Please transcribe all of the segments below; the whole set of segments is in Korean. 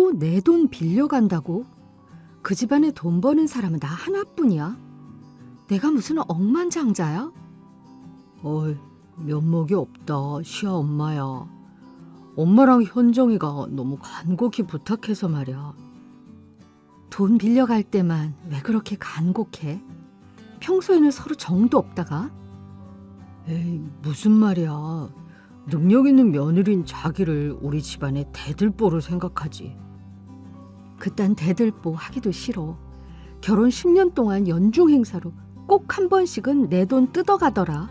또 내 돈 빌려간다고? 그 집안에 돈 버는 사람은 나 하나뿐이야. 내가 무슨 억만장자야? 어이, 면목이 없다, 시아 엄마야. 엄마랑 현정이가 너무 간곡히 부탁해서 말이야. 돈 빌려갈 때만 왜 그렇게 간곡해? 평소에는 서로 정도 없다가? 에이, 무슨 말이야. 능력 있는 며느리인 자기를 우리 집안의 대들보로 생각하지. 그딴 대들보 하기도 싫어. 결혼 10년 동안 연중 행사로 꼭 한 번씩은 내 돈 뜯어가더라.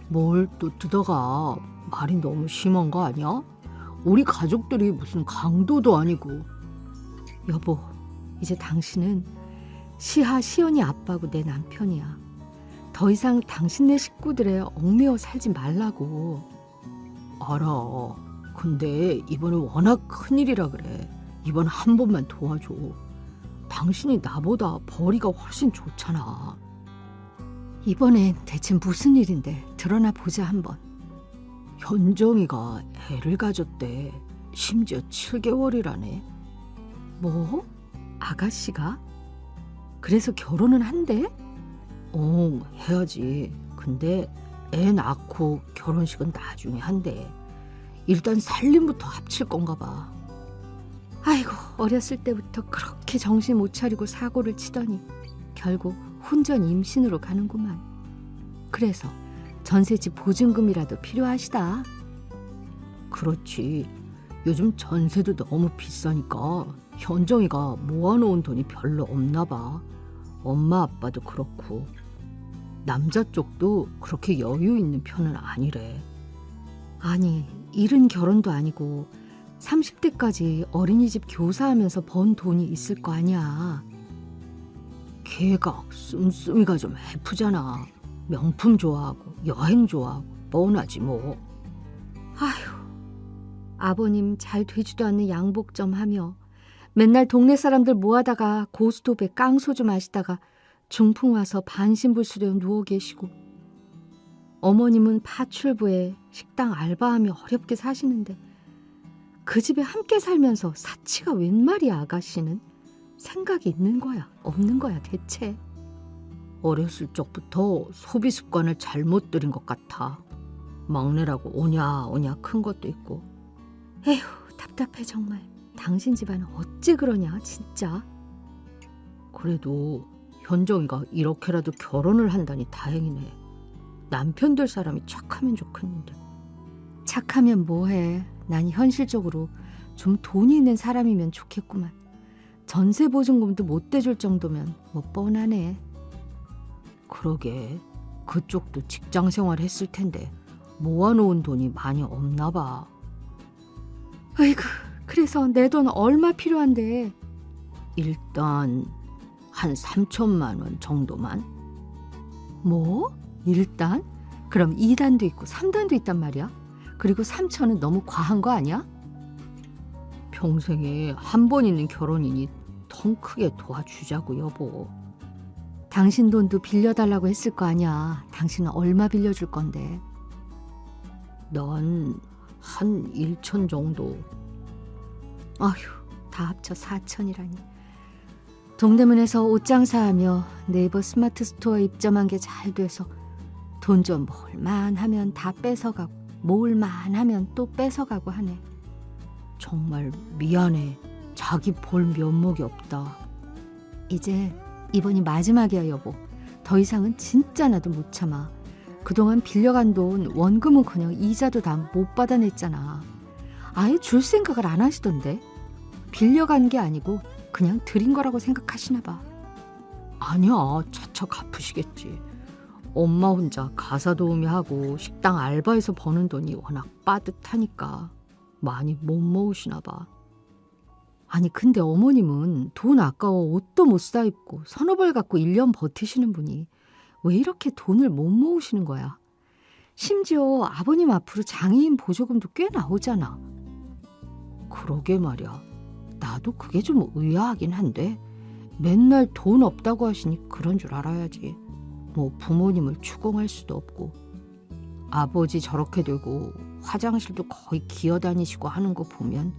뭘 또 뜯어가. 말이 너무 심한 거 아니야? 우리 가족들이 무슨 강도도 아니고. 여보, 이제 당신은 시하, 시연이 아빠고 내 남편이야. 더 이상 당신네 식구들에 얽매여 살지 말라고. 알아. 근데 이번은 워낙 큰일이라 그래. 이번 한 번만 도와줘. 당신이 나보다 벌이가 훨씬 좋잖아. 이번엔 대체 무슨 일인데 드러나 보자 한번. 현정이가 애를 가졌대. 심지어 7개월이라네. 뭐? 아가씨가? 그래서 결혼은 한대? 해야지. 근데 애 낳고 결혼식은 나중에 한대. 일단 살림부터 합칠 건가 봐. 아이고, 어렸을 때부터 그렇게 정신 못 차리고 사고를 치더니 결국 혼전 임신으로 가는구만. 그래서 전셋집 보증금이라도 필요하시다. 그렇지. 요즘 전세도 너무 비싸니까 현정이가 모아놓은 돈이 별로 없나 봐. 엄마 아빠도 그렇고. 남자 쪽도 그렇게 여유 있는 편은 아니래. 아니, 이른 결혼도 아니고 30대까지 어린이집 교사하면서 번 돈이 있을 거 아니야. 걔가 씀씀이가 좀 해프잖아. 명품 좋아하고 여행 좋아하고 뻔하지 뭐. 아휴, 아버님 잘 되지도 않는 양복점 하며 맨날 동네 사람들 모아다가 고스톱에 깡소주 마시다가 중풍 와서 반신불수되어 누워 계시고, 어머님은 파출부에 식당 알바하며 어렵게 사시는데 그 집에 함께 살면서 사치가 웬 말이야. 아가씨는 생각이 있는 거야 없는 거야 대체? 어렸을 적부터 소비 습관을 잘못 들인 것 같아. 막내라고 오냐오냐 큰 것도 있고. 에휴, 답답해 정말. 당신 집안은 어찌 그러냐 진짜. 그래도 현정이가 이렇게라도 결혼을 한다니 다행이네. 남편 될 사람이 착하면 좋겠는데. 착하면 뭐해. 난 현실적으로 좀 돈이 있는 사람이면 좋겠구만. 전세 보증금도 못 대줄 정도면 뭐 뻔하네. 그러게. 그쪽도 직장 생활 했을 텐데 모아놓은 돈이 많이 없나 봐. 아이고, 그래서 내 돈 얼마 필요한데? 일단 한 3천만 원 정도만. 뭐? 일단? 그럼 2단도 있고 3단도 있단 말이야? 그리고 3천은 너무 과한 거 아니야? 평생에 한 번 있는 결혼이니 통 크게 도와주자고 여보. 당신 돈도 빌려달라고 했을 거 아니야. 당신은 얼마 빌려줄 건데? 난 한 1천 정도. 아휴, 다 합쳐 4천이라니. 동대문에서 옷 장사하며 네이버 스마트 스토어 입점한 게 잘 돼서 돈 좀 모을만 하면 다 뺏어가고 모을만 하면 또 뺏어가고 하네. 정말 미안해. 자기 볼 면목이 없다. 이제 이번이 마지막이야 여보. 더 이상은 진짜 나도 못 참아. 그동안 빌려간 돈 원금은커녕 이자도 다 못 받아냈잖아. 아예 줄 생각을 안 하시던데. 빌려간 게 아니고 그냥 드린 거라고 생각하시나 봐. 아니야, 차차 갚으시겠지. 엄마 혼자 가사 도우미 하고 식당 알바해서 버는 돈이 워낙 빠듯하니까 많이 못 모으시나 봐. 아니 근데 어머님은 돈 아까워 옷도 못 사 입고 서너 벌 갖고 1년 버티시는 분이 왜 이렇게 돈을 못 모으시는 거야? 심지어 아버님 앞으로 장애인 보조금도 꽤 나오잖아. 그러게 말이야. 나도 그게 좀 의아하긴 한데 맨날 돈 없다고 하시니 그런 줄 알아야지. 뭐 부모님을 추궁할 수도 없고. 아버지 저렇게 되고 화장실도 거의 기어다니시고 하는 거 보면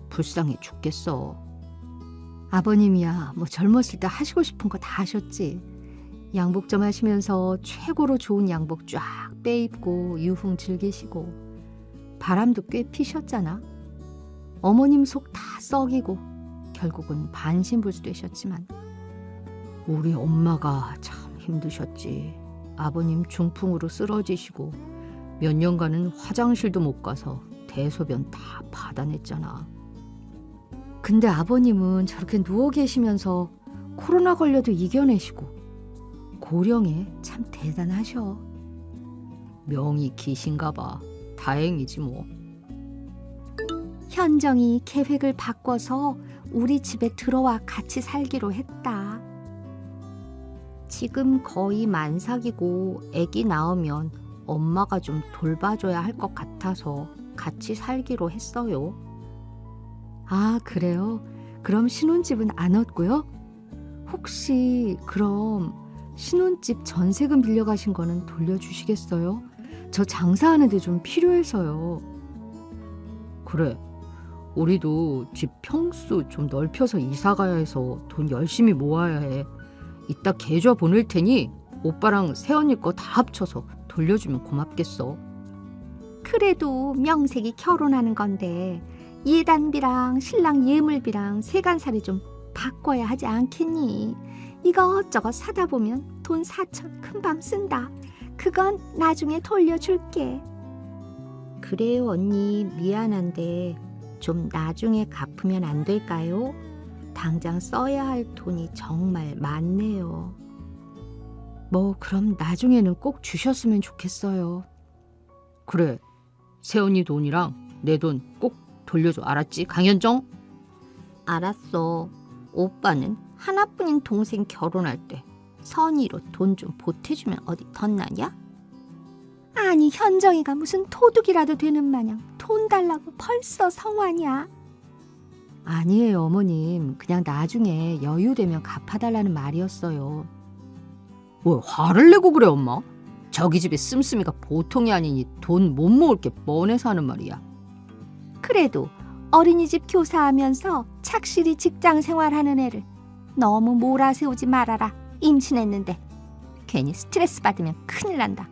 불쌍해 죽겠어. 아버님이야 뭐 젊었을 때 하시고 싶은 거 다 하셨지. 양복 좀 하시면서 최고로 좋은 양복 쫙 빼입고 유흥 즐기시고 바람도 꽤 피셨잖아. 어머님 속 다 썩이고 결국은 반신불수 되셨지만 우리 엄마가 참 힘드셨지. 아버님 중풍으로 쓰러지시고 몇 년간은 화장실도 못 가서 대소변 다 받아냈잖아. 근데 아버님은 저렇게 누워 계시면서 코로나 걸려도 이겨내시고 고령에 참 대단하셔. 명이 기신가 봐. 다행이지 뭐. 현정이 계획을 바꿔서 우리 집에 들어와 같이 살기로 했다. 지금 거의 만삭이고 아기 낳으면 엄마가 좀 돌봐줘야 할 것 같아서 같이 살기로 했어요. 아, 그래요? 그럼 신혼집은 안 얻고요? 혹시 그럼 신혼집 전세금 빌려가신 거는 돌려주시겠어요? 저 장사하는데 좀 필요해서요. 그래, 우리도 집 평수 좀 넓혀서 이사 가야 해서 돈 열심히 모아야 해. 이따 계좌 보낼 테니 오빠랑 새언니 거 다 합쳐서 돌려주면 고맙겠어. 그래도 명색이 결혼하는 건데 예단비랑 신랑 예물비랑 세간살이 좀 바꿔야 하지 않겠니? 이것저것 사다 보면 돈 4천 금방 쓴다. 그건 나중에 돌려줄게. 그래요 언니, 미안한데 좀 나중에 갚으면 안 될까요? 당장 써야 할 돈이 정말 많네요. 뭐 그럼 나중에는 꼭 주셨으면 좋겠어요. 그래, 새언니 돈이랑 내 돈 꼭 돌려줘. 알았지, 강현정? 알았어. 오빠는 하나뿐인 동생 결혼할 때 선의로 돈 좀 보태주면 어디 덧나냐? 아니, 현정이가 무슨 도둑이라도 되는 마냥 돈 달라고 벌써 성화냐? 아니에요 어머님, 그냥 나중에 여유되면 갚아달라는 말이었어요. 왜 화를 내고 그래 엄마? 저기 집에 씀씀이가 보통이 아니니 돈 못 모을 게 뻔해서 하는 말이야. 그래도 어린이집 교사하면서 착실히 직장 생활하는 애를 너무 몰아세우지 말아라. 임신했는데 괜히 스트레스 받으면 큰일 난다.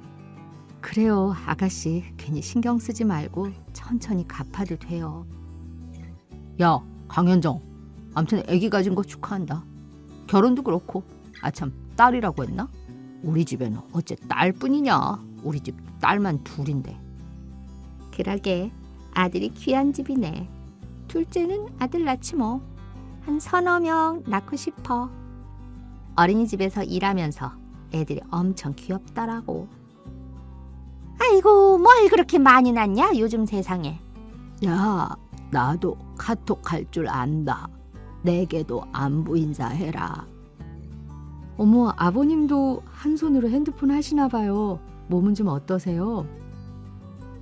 그래요 아가씨, 괜히 신경 쓰지 말고 천천히 갚아도 돼요. 야 강현정, 아무튼 아기 가진 거 축하한다. 결혼도 그렇고 아참 딸이라고 했나? 우리 집에는 어째 딸뿐이냐? 우리 집 딸만 둘인데. 그러게 아들이 귀한 집이네. 둘째는 아들 낳지 뭐. 한 서너 명 낳고 싶어. 어린이집에서 일하면서 애들이 엄청 귀엽더라고. 아이고 뭘 그렇게 많이 낳냐 요즘 세상에. 야 나도 카톡 할 줄 안다. 내게도 안부 인사해라. 어머, 아버님도 한 손으로 핸드폰 하시나 봐요. 몸은 좀 어떠세요?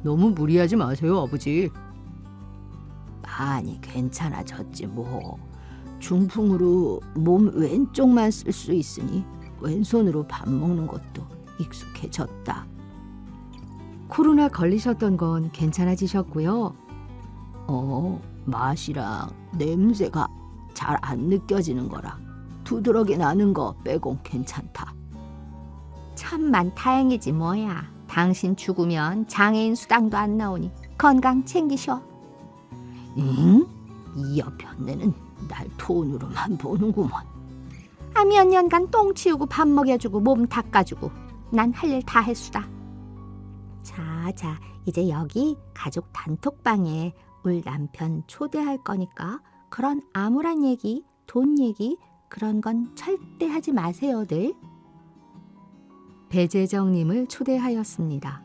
너무 무리하지 마세요 아버지. 많이 괜찮아졌지 뭐. 중풍으로 몸 왼쪽만 쓸 수 있으니 왼손으로 밥 먹는 것도 익숙해졌다. 코로나 걸리셨던 건 괜찮아지셨고요? 맛이랑 냄새가 잘 안 느껴지는 거라 두드러기 나는 거 빼곤 괜찮다. 참만 다행이지 뭐야. 당신 죽으면 장애인 수당도 안 나오니 건강 챙기셔. 응? 이 여편네는 날 돈으로만 보는구먼. 몇 년간 똥 치우고 밥 먹여주고 몸 닦아주고 난 할 일 다 했수다. 자, 이제 여기 가족 단톡방에 울 남편 초대할 거니까 그런 암울한 얘기, 돈 얘기 그런 건 절대 하지 마세요들. 배재정님을 초대하였습니다.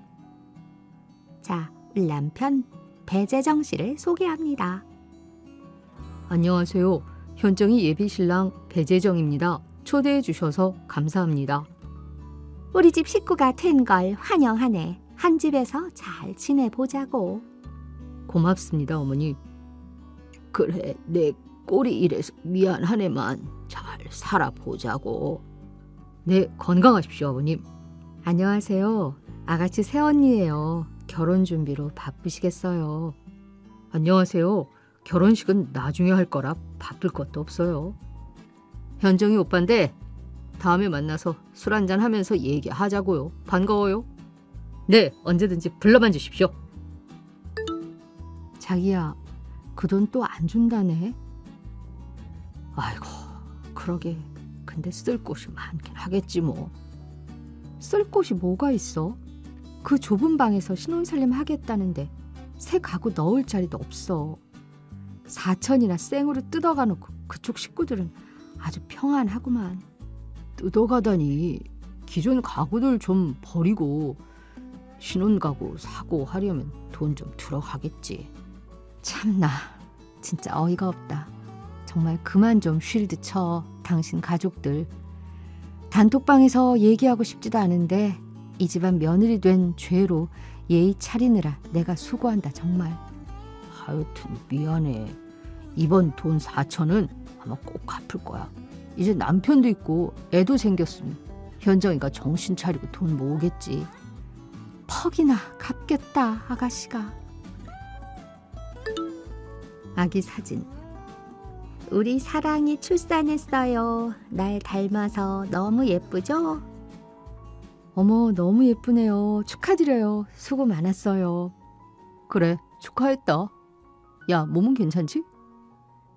자, 울 남편 배재정 씨를 소개합니다. 안녕하세요. 현정이 예비신랑 배재정입니다. 초대해 주셔서 감사합니다. 우리 집 식구가 된 걸 환영하네. 한 집에서 잘 지내보자고. 고맙습니다 어머니. 그래, 내 꼴이 이래서 미안하네만 잘 살아보자고. 네, 건강하십시오 어머님. 안녕하세요. 아가씨 새언니예요. 결혼 준비로 바쁘시겠어요. 안녕하세요. 결혼식은 나중에 할 거라 바쁠 것도 없어요. 현정이 오빠인데 다음에 만나서 술 한잔 하면서 얘기하자고요. 반가워요. 네, 언제든지 불러만 주십시오. 자기야, 그 돈 또 안 준다네. 아이고, 그러게. 근데 쓸 곳이 많긴 하겠지 뭐. 쓸 곳이 뭐가 있어? 그 좁은 방에서 신혼살림 하겠다는데 새 가구 넣을 자리도 없어. 4천이나 생으로 뜯어가 놓고 그쪽 식구들은 아주 평안하구만. 뜯어가다니, 기존 가구들 좀 버리고 신혼 가구 사고 하려면 돈 좀 들어가겠지. 참나, 진짜 어이가 없다. 정말 그만 좀 쉴드 쳐, 당신 가족들. 단톡방에서 얘기하고 싶지도 않은데 이 집안 며느리 된 죄로 예의 차리느라 내가 수고한다 정말. 하여튼 미안해. 이번 돈 4천은 아마 꼭 갚을 거야. 이제 남편도 있고 애도 생겼으니 현정이가 정신 차리고 돈 모으겠지. 퍽이나 갚겠다 아가씨가. 아기 사진. 우리 사랑이 출산했어요. 날 닮아서 너무 예쁘죠? 어머, 너무 예쁘네요. 축하드려요. 수고 많았어요. 그래, 축하했다. 야, 몸은 괜찮지?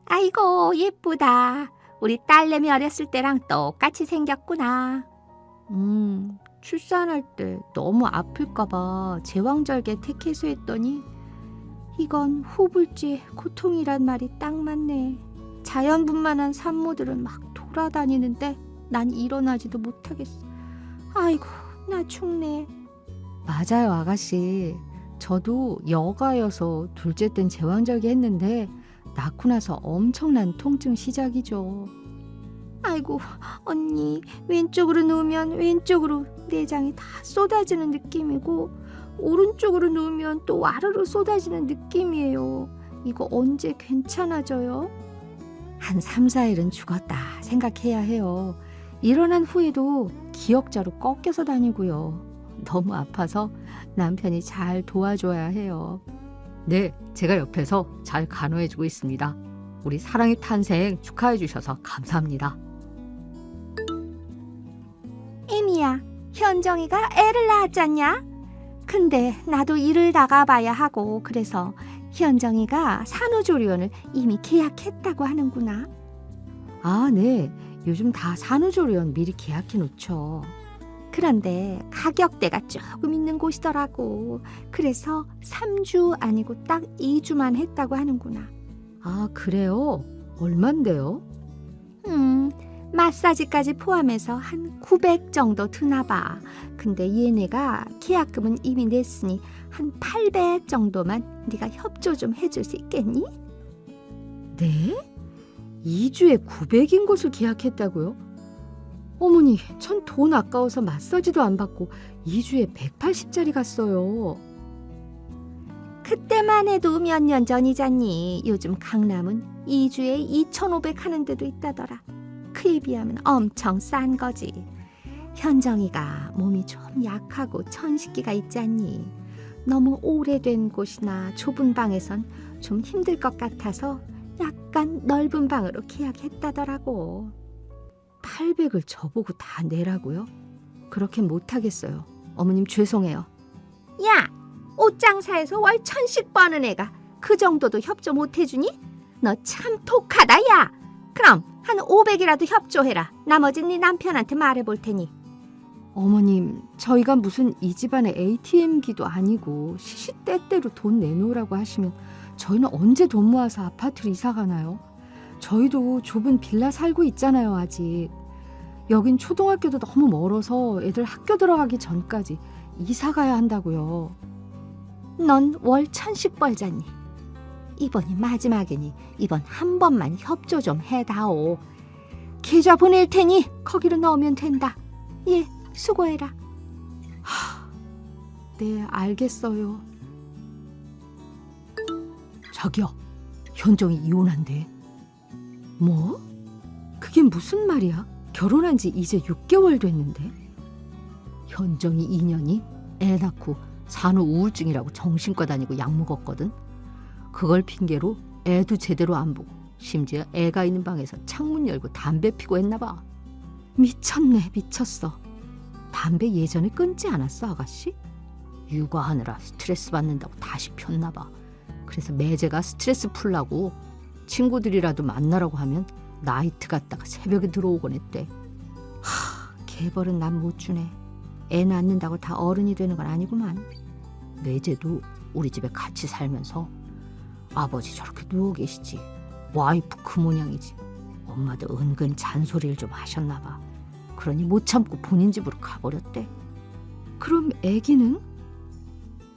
아이고 예쁘다. 우리 딸내미 어렸을 때랑 똑같이 생겼구나. 출산할 때 너무 아플까봐 제왕절개 택해서 했더니 이건 후불지의 고통이란 말이 딱 맞네. 자연분만한 산모들은 막 돌아다니는데 난 일어나지도 못하겠어. 아이고, 나 죽네. 맞아요, 아가씨. 저도 여가여서 둘째 땐 제왕절개 했는데 낳고 나서 엄청난 통증 시작이죠. 아이고, 언니, 왼쪽으로 누우면 왼쪽으로 내장이 다 쏟아지는 느낌이고 오른쪽으로 누우면 또 와르르 쏟아지는 느낌이에요. 이거 언제 괜찮아져요? 한 3, 4일은 죽었다 생각해야 해요. 일어난 후에도 기역자로 꺾여서 다니고요. 너무 아파서 남편이 잘 도와줘야 해요. 네, 제가 옆에서 잘 간호해주고 있습니다. 우리 사랑의 탄생 축하해 주셔서 감사합니다. 에미야, 현정이가 애를 낳았잖냐? 근데 나도 일을 나가봐야 하고 그래서 현정이가 산후조리원을 이미 계약했다고 하는구나. 아, 네. 요즘 다 산후조리원 미리 계약해 놓죠. 그런데 가격대가 조금 있는 곳이더라고. 그래서 3주 아니고 딱 2주만 했다고 하는구나. 아, 그래요? 얼만데요? 마사지까지 포함해서 한 900 정도 드나 봐. 근데 얘네가 계약금은 이미 냈으니 한 800 정도만 네가 협조 좀 해줄 수 있겠니? 네? 2주에 900인 곳을 계약했다고요? 어머니, 전 돈 아까워서 마사지도 안 받고 2주에 180짜리 갔어요. 그때만 해도 몇 년 전이잖니. 요즘 강남은 2주에 2,500 하는 데도 있다더라. 그에 비하면 엄청 싼 거지. 현정이가 몸이 좀 약하고 천식기가 있잖니. 너무 오래된 곳이나 좁은 방에선 좀 힘들 것 같아서 약간 넓은 방으로 계약했다더라고. 800을 저보고 다 내라고요? 그렇게 못하겠어요. 어머님 죄송해요. 야! 옷장사에서 월 1,000씩 버는 애가 그 정도도 협조 못 해주니? 너 참 독하다 야! 그럼 한 500이라도 협조해라. 나머진 네 남편한테 말해볼 테니. 어머님, 저희가 무슨 이 집안의 ATM기도 아니고 시시때때로 돈 내놓으라고 하시면 저희는 언제 돈 모아서 아파트로 이사 가나요? 저희도 좁은 빌라 살고 있잖아요, 아직. 여긴 초등학교도 너무 멀어서 애들 학교 들어가기 전까지 이사 가야 한다고요. 넌 월 1,000씩 벌잖니. 이번이 마지막이니 이번 한 번만 협조 좀 해다오. 계좌 보낼 테니 거기로 넣으면 된다. 예, 수고해라. 네, 알겠어요. 자기야, 현정이 이혼한대. 뭐? 그게 무슨 말이야? 결혼한 지 이제 6개월 됐는데. 현정이 2년이 애 낳고 산후 우울증이라고 정신과 다니고 약 먹었거든. 그걸 핑계로 애도 제대로 안 보고 심지어 애가 있는 방에서 창문 열고 담배 피고 했나 봐. 미쳤네, 미쳤어. 담배 예전에 끊지 않았어, 아가씨? 육아하느라 스트레스 받는다고 다시 폈나 봐. 그래서 매제가 스트레스 풀라고 친구들이라도 만나라고 하면 나이트 갔다가 새벽에 들어오곤 했대. 개벌은 난 못 주네. 애 낳는다고 다 어른이 되는 건 아니구만. 매제도 우리 집에 같이 살면서 아버지 저렇게 누워 계시지, 와이프 그 모양이지, 엄마도 은근 잔소리를 좀 하셨나 봐. 그러니 못 참고 본인 집으로 가버렸대. 그럼 애기는?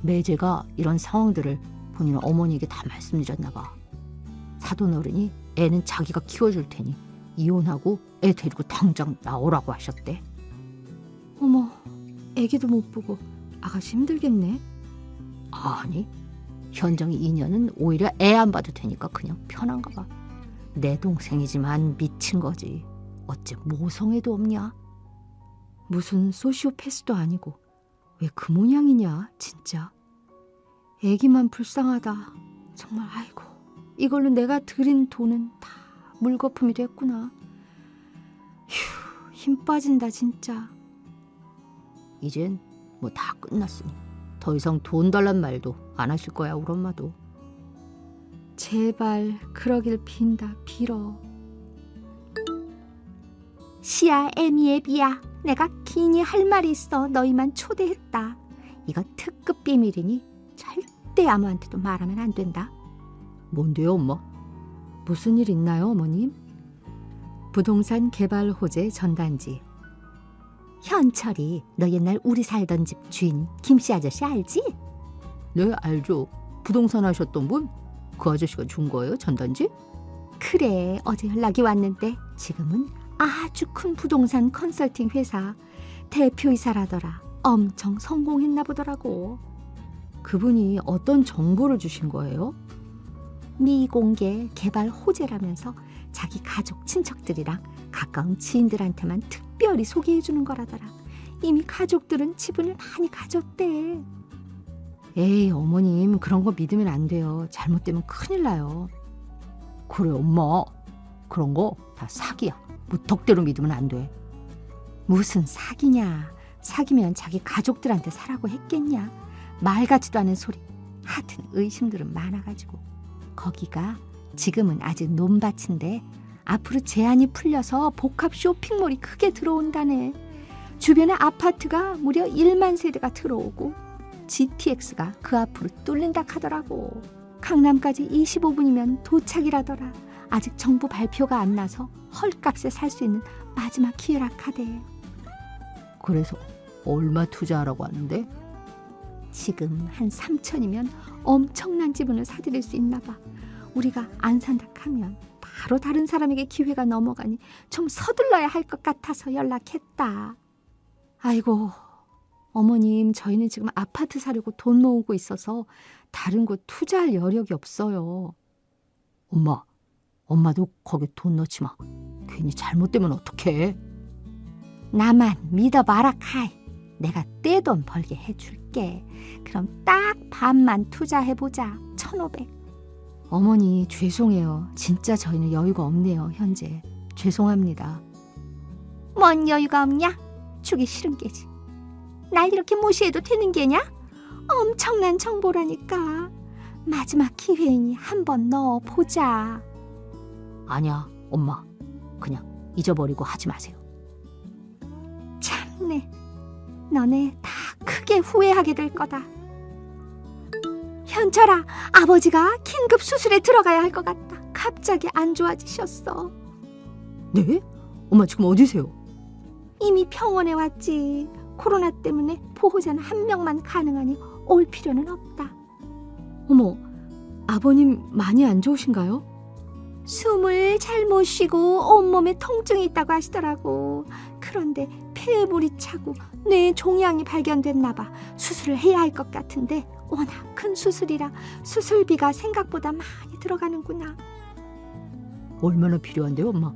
매제가 이런 상황들을 본인 어머니에게 다 말씀드렸나 봐. 사돈어른이 애는 자기가 키워줄 테니 이혼하고 애 데리고 당장 나오라고 하셨대. 어머, 애기도 못 보고 아가씨 힘들겠네. 아니, 현정이 인연은 오히려 애 안 봐도 되니까 그냥 편한가 봐. 내 동생이지만 미친 거지. 어째 모성애도 없냐? 무슨 소시오패스도 아니고 왜 그 모양이냐 진짜. 애기만 불쌍하다. 정말. 아이고, 이걸로 내가 들인 돈은 다 물거품이 됐구나. 휴, 힘 빠진다 진짜. 이젠 뭐 다 끝났으니 더 이상 돈 달란 말도 안 하실 거야, 우리 엄마도. 제발 그러길 빈다, 빌어. 시야, 애미의 비야. 내가 기니 할 말이 있어. 너희만 초대했다. 이거 특급 비밀이니 절대 아무한테도 말하면 안 된다. 뭔데요, 엄마? 무슨 일 있나요, 어머님? 부동산 개발 호재 전단지. 현철이 너 옛날 우리 살던 집 주인 김씨 아저씨 알지? 네, 알죠. 부동산 하셨던 분? 그 아저씨가 준 거예요, 전단지? 그래, 어제 연락이 왔는데 지금은 아주 큰 부동산 컨설팅 회사 대표이사라더라. 엄청 성공했나 보더라고. 그분이 어떤 정보를 주신 거예요? 미공개 개발 호재라면서 자기 가족 친척들이랑 가까운 지인들한테만 특별히 소개해 주는 거라더라. 이미 가족들은 지분을 많이 가졌대. 에이, 어머님, 그런 거 믿으면 안 돼요. 잘못되면 큰일 나요. 그래, 엄마. 그런 거 다 사기야. 무턱대로 믿으면 안 돼. 무슨 사기냐. 사기면 자기 가족들한테 사라고 했겠냐. 말 같지도 않은 소리. 하여튼 의심들은 많아가지고. 거기가 지금은 아직 논밭인데 앞으로 제한이 풀려서 복합 쇼핑몰이 크게 들어온다네. 주변에 아파트가 무려 1만 세대가 들어오고 GTX가 그 앞으로 뚫린다 하더라고. 강남까지 25분이면 도착이라더라. 아직 정부 발표가 안 나서 헐값에 살 수 있는 마지막 기회라 카대. 그래서 얼마 투자하라고 하는데? 지금 한 3천이면 엄청난 지분을 사들일 수 있나 봐. 우리가 안 산다 하면 바로 다른 사람에게 기회가 넘어가니 좀 서둘러야 할 것 같아서 연락했다. 아이고, 어머님, 저희는 지금 아파트 사려고 돈 모으고 있어서 다른 곳 투자할 여력이 없어요. 엄마도 거기 돈 넣지 마. 괜히 잘못되면 어떡해. 나만 믿어봐라 카이. 내가 떼돈 벌게 해줄게. 그럼 딱 반만 투자해보자. 1,500. 어머니, 죄송해요. 진짜 저희는 여유가 없네요, 현재. 죄송합니다. 뭔 여유가 없냐? 주기 싫은 게지. 날 이렇게 무시해도 되는 게냐? 엄청난 정보라니까. 마지막 기회이니 한번 넣어보자. 아니야, 엄마. 그냥 잊어버리고 하지 마세요. 참네. 너네 다 크게 후회하게 될 거다. 현철아, 아버지가 긴급 수술에 들어가야 할 것 같다. 갑자기 안 좋아지셨어. 네? 엄마 지금 어디세요? 이미 병원에 왔지. 코로나 때문에 보호자는 한 명만 가능하니 올 필요는 없다. 어머, 아버님 많이 안 좋으신가요? 숨을 잘 못 쉬고 온몸에 통증이 있다고 하시더라고. 그런데 폐물이 차고 뇌 종양이 발견됐나 봐. 수술을 해야 할 것 같은데 워낙 큰 수술이라 수술비가 생각보다 많이 들어가는구나. 얼마나 필요한데요, 엄마?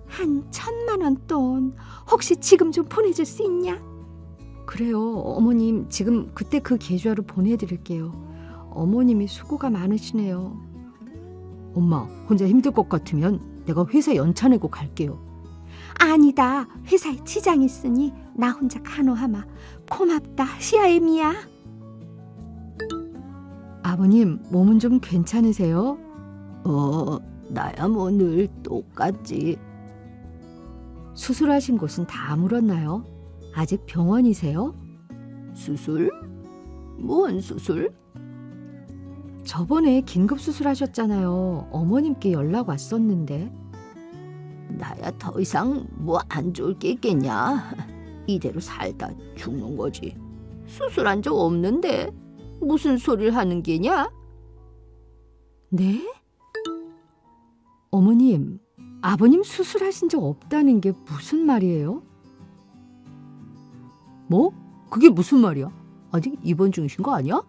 한 1,000만 원 돈. 혹시 지금 좀 보내줄 수 있냐? 그래요, 어머님. 지금 그때 그 계좌로 보내드릴게요. 어머님이 수고가 많으시네요. 엄마, 혼자 힘들 것 같으면 내가 회사 연차 내고 갈게요. 아니다. 회사에 지장 있으니 나 혼자 간호하마. 고맙다. 시아엠이야. 아버님, 몸은 좀 괜찮으세요? 나야 뭐 늘 똑같지. 수술하신 곳은 다 물었나요? 아직 병원이세요? 수술? 뭔 수술? 저번에 긴급 수술하셨잖아요. 어머님께 연락 왔었는데. 나야 더 이상 뭐 안 좋을 게 있겠냐. 이대로 살다 죽는 거지. 수술한 적 없는데 무슨 소리를 하는 게냐? 네? 어머님, 아버님 수술하신 적 없다는 게 무슨 말이에요? 뭐? 그게 무슨 말이야? 아직 입원 중이신 거 아니야?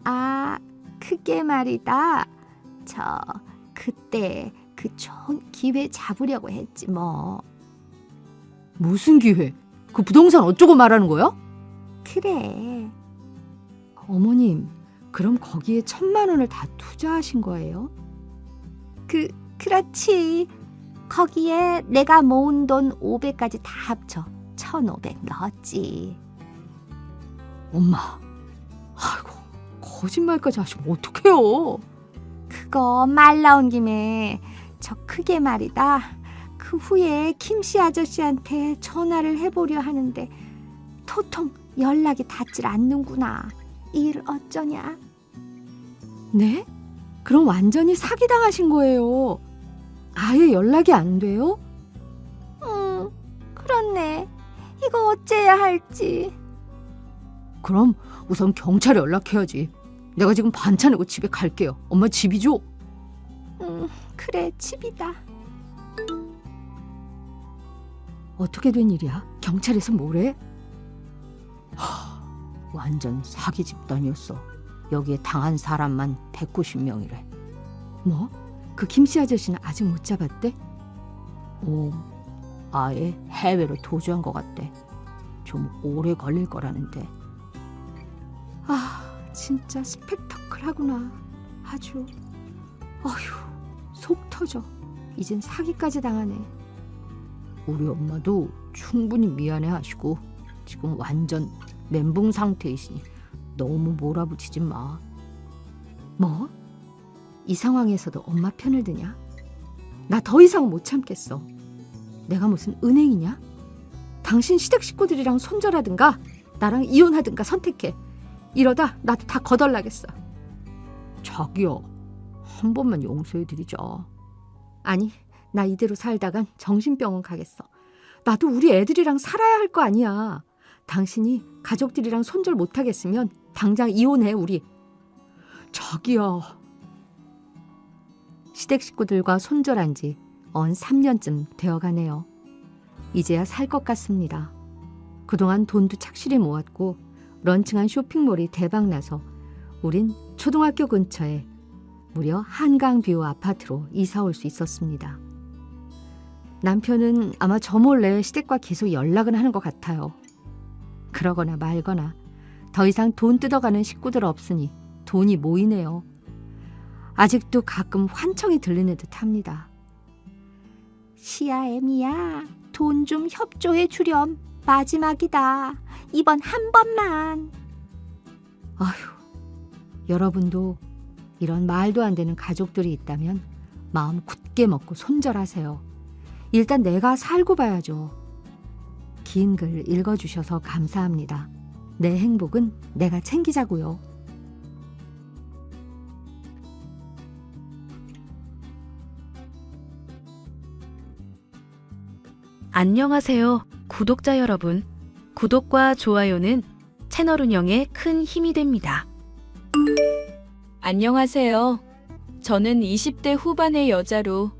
아, 그게 말이다. 그때 그 좋은 기회 잡으려고 했지 뭐. 무슨 기회? 그 부동산 어쩌고 말하는 거야? 그래. 어머님, 그럼 거기에 1,000만 원을 다 투자하신 거예요? 그렇지. 거기에 내가 모은 돈 500까지 다 합쳐 1,500 넣었지. 엄마, 아이고, 거짓말까지 하시면 어떡해요? 그거 말 나온 김에 크게 말이다. 그 후에 김씨 아저씨한테 전화를 해보려 하는데 도통 연락이 닿질 않는구나. 일 어쩌냐? 네? 그럼 완전히 사기당하신 거예요. 아예 연락이 안 돼요? 그렇네. 이거 어째야 할지. 그럼 우선 경찰에 연락해야지. 내가 지금 반찬하고 집에 갈게요. 엄마 집이죠? 그래, 집이다. 어떻게 된 일이야? 경찰에서 뭐래? 완전 사기 집단이었어. 여기에 당한 사람만 190명이래. 뭐? 그 김씨 아저씨는 아직 못 잡았대? 아예 해외로 도주한 것 같대. 좀 오래 걸릴 거라는데. 진짜 스펙터클하구나. 아주. 어휴, 속 터져. 이젠 사기까지 당하네. 우리 엄마도 충분히 미안해 하시고 지금 완전 멘붕 상태이시니 너무 몰아붙이지 마. 뭐? 이 상황에서도 엄마 편을 드냐? 나 더 이상은 못 참겠어. 내가 무슨 은행이냐? 당신 시댁 식구들이랑 손절하든가 나랑 이혼하든가 선택해. 이러다 나도 다 거덜나겠어. 자기야, 한 번만 용서해드리자. 아니, 나 이대로 살다간 정신병원 가겠어. 나도 우리 애들이랑 살아야 할 거 아니야. 당신이 가족들이랑 손절 못하겠으면 당장 이혼해, 우리. 자기야. 시댁 식구들과 손절한 지 언 3년쯤 되어가네요. 이제야 살 것 같습니다. 그동안 돈도 착실히 모았고 런칭한 쇼핑몰이 대박나서 우린 초등학교 근처에 무려 한강뷰 아파트로 이사 올 수 있었습니다. 남편은 아마 저 몰래 시댁과 계속 연락은 하는 것 같아요. 그러거나 말거나 더 이상 돈 뜯어가는 식구들 없으니 돈이 모이네요. 아직도 가끔 환청이 들리는 듯합니다. 시아엠이야. 돈 좀 협조해 주렴. 마지막이다. 이번 한 번만. 아휴, 여러분도 이런 말도 안 되는 가족들이 있다면 마음 굳게 먹고 손절하세요. 일단 내가 살고 봐야죠. 긴 글 읽어주셔서 감사합니다. 내 행복은 내가 챙기자고요. 안녕하세요, 구독자 여러분. 구독과 좋아요는 채널 운영에 큰 힘이 됩니다. 안녕하세요. 저는 20대 후반의 여자로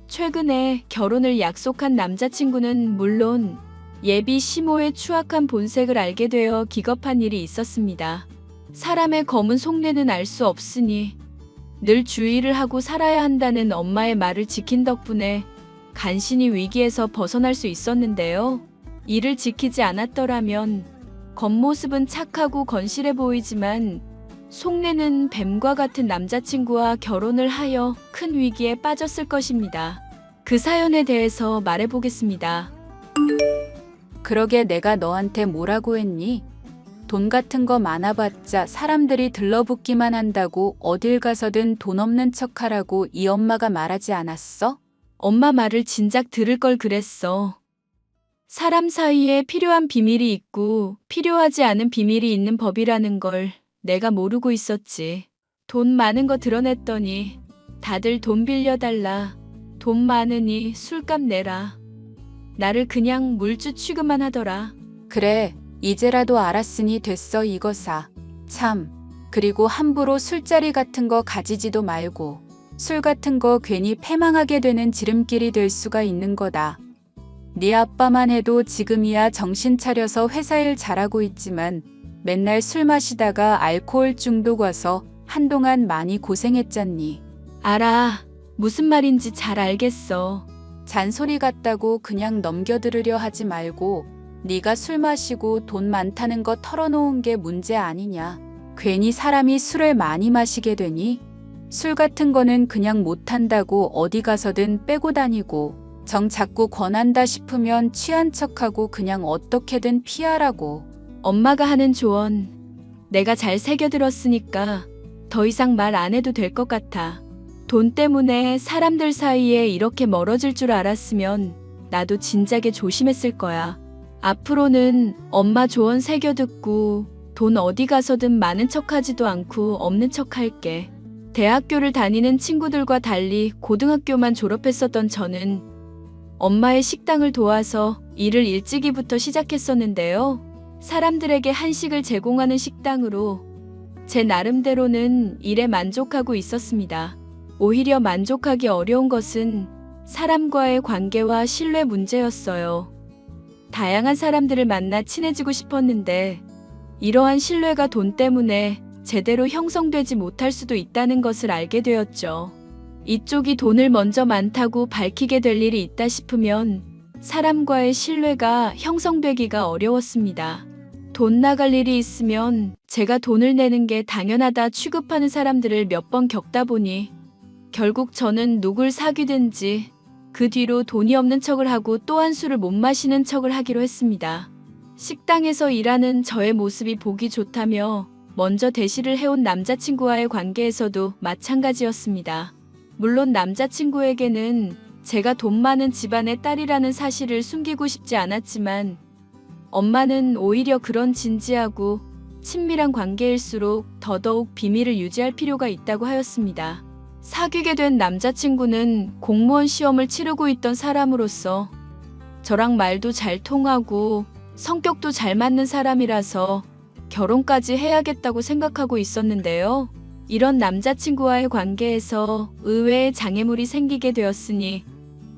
최근에 결혼을 약속한 남자친구는 물론 예비 시모의 추악한 본색을 알게 되어 기겁한 일이 있었습니다. 사람의 검은 속내는 알 수 없으니 늘 주의를 하고 살아야 한다는 엄마의 말을 지킨 덕분에 간신히 위기에서 벗어날 수 있었는데요. 이를 지키지 않았더라면 겉모습은 착하고 건실해 보이지만 속내는 뱀과 같은 남자친구와 결혼을 하여 큰 위기에 빠졌을 것입니다. 그 사연에 대해서 말해보겠습니다. 그러게 내가 너한테 뭐라고 했니? 돈 같은 거 많아봤자 사람들이 들러붙기만 한다고 어딜 가서든 돈 없는 척하라고 이 엄마가 말하지 않았어? 엄마 말을 진작 들을 걸 그랬어. 사람 사이에 필요한 비밀이 있고 필요하지 않은 비밀이 있는 법이라는 걸 내가 모르고 있었지. 돈 많은 거 드러냈더니 다들 돈 빌려달라. 돈 많으니 술값 내라. 나를 그냥 물주 취급만 하더라. 그래, 이제라도 알았으니 됐어 이거사. 참, 그리고 함부로 술자리 같은 거 가지지도 말고 술 같은 거 괜히 패망하게 되는 지름길이 될 수가 있는 거다. 네 아빠만 해도 지금이야 정신 차려서 회사 일 잘하고 있지만 맨날 술 마시다가 알코올 중독 와서 한동안 많이 고생했잖니. 알아. 무슨 말인지 잘 알겠어. 잔소리 같다고 그냥 넘겨들으려 하지 말고 네가 술 마시고 돈 많다는 거 털어놓은 게 문제 아니냐. 괜히 사람이 술을 많이 마시게 되니 술 같은 거는 그냥 못한다고 어디 가서든 빼고 다니고 정 자꾸 권한다 싶으면 취한 척하고 그냥 어떻게든 피하라고. 엄마가 하는 조언 내가 잘 새겨들었으니까 더 이상 말 안 해도 될 것 같아. 돈 때문에 사람들 사이에 이렇게 멀어질 줄 알았으면 나도 진작에 조심했을 거야. 앞으로는 엄마 조언 새겨듣고 돈 어디 가서든 많은 척하지도 않고 없는 척할게. 대학교를 다니는 친구들과 달리 고등학교만 졸업했었던 저는 엄마의 식당을 도와서 일을 일찍이부터 시작했었는데요. 사람들에게 한식을 제공하는 식당으로 제 나름대로는 일에 만족하고 있었습니다. 오히려 만족하기 어려운 것은 사람과의 관계와 신뢰 문제였어요. 다양한 사람들을 만나 친해지고 싶었는데 이러한 신뢰가 돈 때문에 제대로 형성되지 못할 수도 있다는 것을 알게 되었죠. 이쪽이 돈을 먼저 많다고 밝히게 될 일이 있다 싶으면 사람과의 신뢰가 형성되기가 어려웠습니다. 돈 나갈 일이 있으면 제가 돈을 내는 게 당연하다 취급하는 사람들을 몇 번 겪다 보니 결국 저는 누굴 사귀든지 그 뒤로 돈이 없는 척을 하고 또 한 술을 못 마시는 척을 하기로 했습니다. 식당에서 일하는 저의 모습이 보기 좋다며 먼저 대시를 해온 남자친구와의 관계에서도 마찬가지였습니다. 물론 남자친구에게는 제가 돈 많은 집안의 딸이라는 사실을 숨기고 싶지 않았지만 엄마는 오히려 그런 진지하고 친밀한 관계일수록 더더욱 비밀을 유지할 필요가 있다고 하였습니다. 사귀게 된 남자친구는 공무원 시험을 치르고 있던 사람으로서 저랑 말도 잘 통하고 성격도 잘 맞는 사람이라서 결혼까지 해야겠다고 생각하고 있었는데요. 이런 남자친구와의 관계에서 의외의 장애물이 생기게 되었으니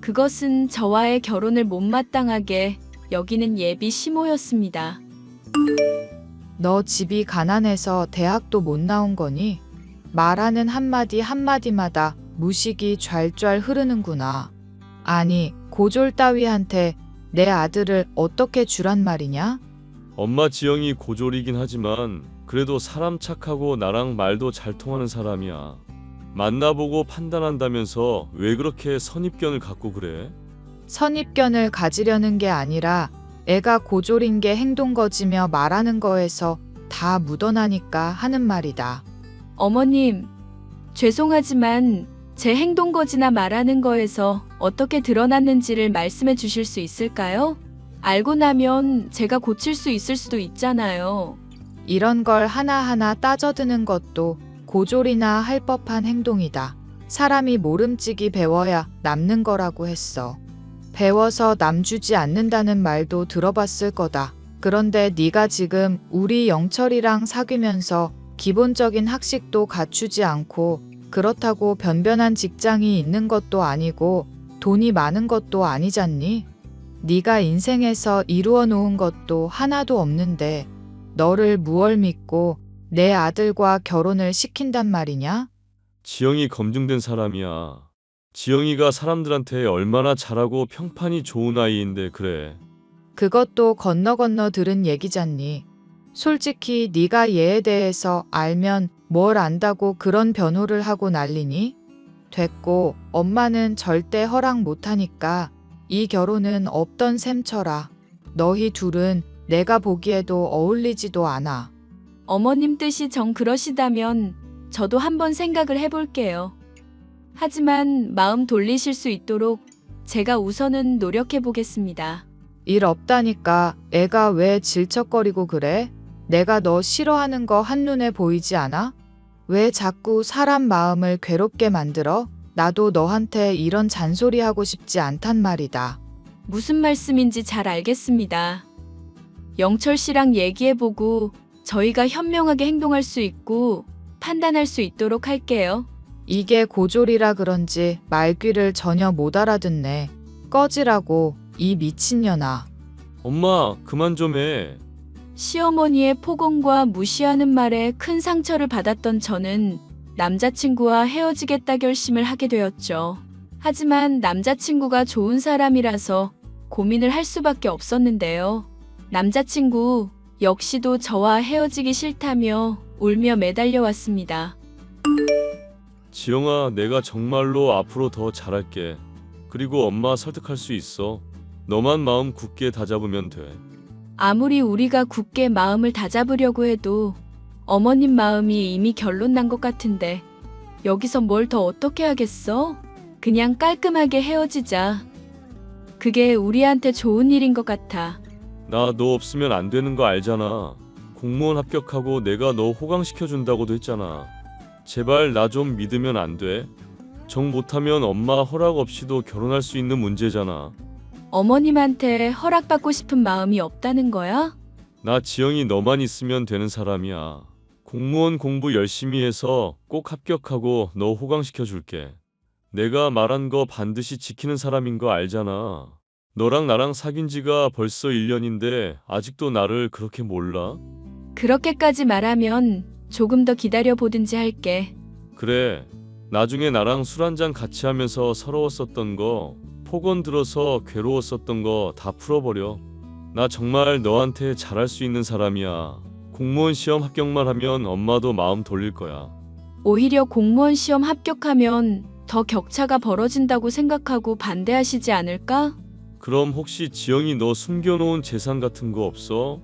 그것은 저와의 결혼을 못마땅하게 여기는 예비 시모였습니다. 너 집이 가난해서 대학도 못 나온 거니? 말하는 한마디 한마디마다 무식이 좔좔 흐르는구나. 아니, 고졸 따위한테 내 아들을 어떻게 주란 말이냐? 엄마 지영이 고졸이긴 하지만 그래도 사람 착하고 나랑 말도 잘 통하는 사람이야. 만나보고 판단한다면서 왜 그렇게 선입견을 갖고 그래? 선입견을 가지려는 게 아니라 애가 고졸인 게 행동 거지며 말하는 거에서 다 묻어나니까 하는 말이다. 어머님, 죄송하지만 제 행동 거지나 말하는 거에서 어떻게 드러났는지를 말씀해 주실 수 있을까요? 알고 나면 제가 고칠 수 있을 수도 있잖아요. 이런 걸 하나하나 따져드는 것도 고졸이나 할 법한 행동이다. 사람이 모름지기 배워야 남는 거라고 했어. 배워서 남주지 않는다는 말도 들어봤을 거다. 그런데 네가 지금 우리 영철이랑 사귀면서 기본적인 학식도 갖추지 않고 그렇다고 변변한 직장이 있는 것도 아니고 돈이 많은 것도 아니잖니? 네가 인생에서 이루어 놓은 것도 하나도 없는데 너를 무얼 믿고 내 아들과 결혼을 시킨단 말이냐? 지영이 검증된 사람이야. 지영이가 사람들한테 얼마나 잘하고 평판이 좋은 아이인데 그래. 그것도 건너 들은 얘기잖니. 솔직히 네가 얘에 대해서 알면 뭘 안다고 그런 변호를 하고 난리니? 됐고, 엄마는 절대 허락 못하니까 이 결혼은 없던 셈쳐라. 너희 둘은 내가 보기에도 어울리지도 않아. 어머님 뜻이 정 그러시다면 저도 한번 생각을 해볼게요. 하지만 마음 돌리실 수 있도록 제가 우선은 노력해 보겠습니다. 일 없다니까 애가 왜 질척거리고 그래? 내가 너 싫어하는 거 한눈에 보이지 않아? 왜 자꾸 사람 마음을 괴롭게 만들어? 나도 너한테 이런 잔소리 하고 싶지 않단 말이다. 무슨 말씀인지 잘 알겠습니다. 영철 씨랑 얘기해보고 저희가 현명하게 행동할 수 있고 판단할 수 있도록 할게요. 이게 고졸이라 그런지 말귀를 전혀 못 알아듣네. 꺼지라고, 이 미친년아. 엄마, 그만 좀 해. 시어머니의 폭언과 무시하는 말에 큰 상처를 받았던 저는 남자친구와 헤어지겠다 결심을 하게 되었죠. 하지만 남자친구가 좋은 사람이라서 고민을 할 수밖에 없었는데요. 남자친구 역시도 저와 헤어지기 싫다며 울며 매달려 왔습니다. 지영아, 내가 정말로 앞으로 더 잘할게. 그리고 엄마 설득할 수 있어. 너만 마음 굳게 다잡으면 돼. 아무리 우리가 굳게 마음을 다잡으려고 해도 어머님 마음이 이미 결론 난 것 같은데 여기서 뭘 더 어떻게 하겠어? 그냥 깔끔하게 헤어지자. 그게 우리한테 좋은 일인 것 같아. 나 너 없으면 안 되는 거 알잖아. 공무원 합격하고 내가 너 호강시켜준다고도 했잖아. 제발 나 좀 믿으면 안 돼? 정 못하면 엄마 허락 없이도 결혼할 수 있는 문제잖아. 어머님한테 허락받고 싶은 마음이 없다는 거야? 나 지영이 너만 있으면 되는 사람이야. 공무원 공부 열심히 해서 꼭 합격하고 너 호강시켜줄게. 내가 말한 거 반드시 지키는 사람인 거 알잖아. 너랑 나랑 사귄 지가 벌써 1년인데 아직도 나를 그렇게 몰라? 그렇게까지 말하면 조금 더 기다려 보든지 할게. 그래, 나중에 나랑 술 한잔 같이 하면서 서러웠었던 거, 폭언 들어서 괴로웠었던 거 다 풀어버려. 나 정말 너한테 잘할 수 있는 사람이야. 공무원 시험 합격만 하면 엄마도 마음 돌릴 거야. 오히려 공무원 시험 합격하면 더 격차가 벌어진다고 생각하고 반대하시지 않을까? 그럼 혹시 지영이 너 숨겨놓은 재산 같은 거 없어?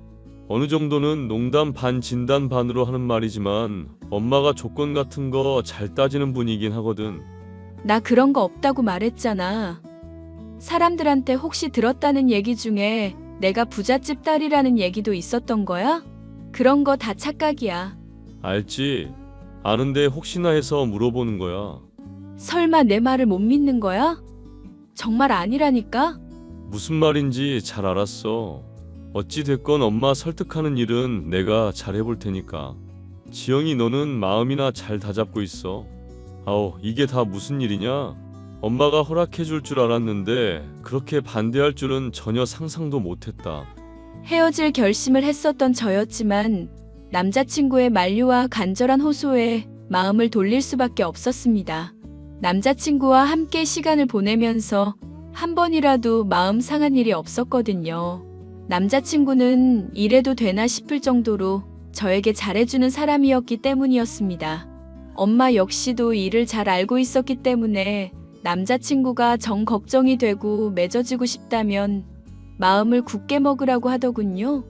어느 정도는 농담 반 진담 반으로 하는 말이지만 엄마가 조건 같은 거 잘 따지는 분이긴 하거든. 나 그런 거 없다고 말했잖아. 사람들한테 혹시 들었다는 얘기 중에 내가 부잣집 딸이라는 얘기도 있었던 거야? 그런 거 다 착각이야. 알지? 아는데 혹시나 해서 물어보는 거야. 설마 내 말을 못 믿는 거야? 정말 아니라니까? 무슨 말인지 잘 알았어. 어찌 됐건 엄마 설득하는 일은 내가 잘해볼 테니까. 지영이 너는 마음이나 잘 다잡고 있어. 아우, 이게 다 무슨 일이냐? 엄마가 허락해줄 줄 알았는데 그렇게 반대할 줄은 전혀 상상도 못했다. 헤어질 결심을 했었던 저였지만 남자친구의 만류와 간절한 호소에 마음을 돌릴 수밖에 없었습니다. 남자친구와 함께 시간을 보내면서 한 번이라도 마음 상한 일이 없었거든요. 남자친구는 이래도 되나 싶을 정도로 저에게 잘해주는 사람이었기 때문이었습니다. 엄마 역시도 이를 잘 알고 있었기 때문에 남자친구가 정 걱정이 되고 맺어지고 싶다면 마음을 굳게 먹으라고 하더군요.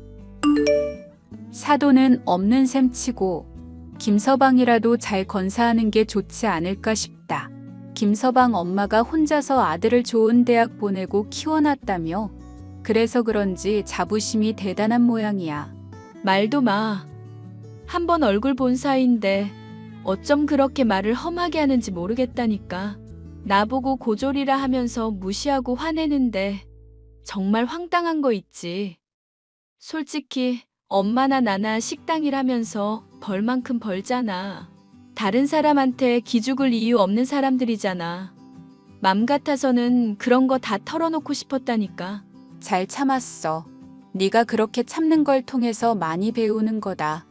사돈은 없는 셈치고 김서방이라도 잘 건사하는 게 좋지 않을까 싶다. 김서방 엄마가 혼자서 아들을 좋은 대학 보내고 키워놨다며. 그래서 그런지 자부심이 대단한 모양이야. 말도 마. 한 번 얼굴 본 사이인데 어쩜 그렇게 말을 험하게 하는지 모르겠다니까. 나보고 고졸이라 하면서 무시하고 화내는데 정말 황당한 거 있지. 솔직히 엄마나 나나 식당 일하면서 벌만큼 벌잖아. 다른 사람한테 기죽을 이유 없는 사람들이잖아. 맘 같아서는 그런 거 다 털어놓고 싶었다니까. 잘 참았어. 네가 그렇게 참는 걸 통해서 많이 배우는 거다.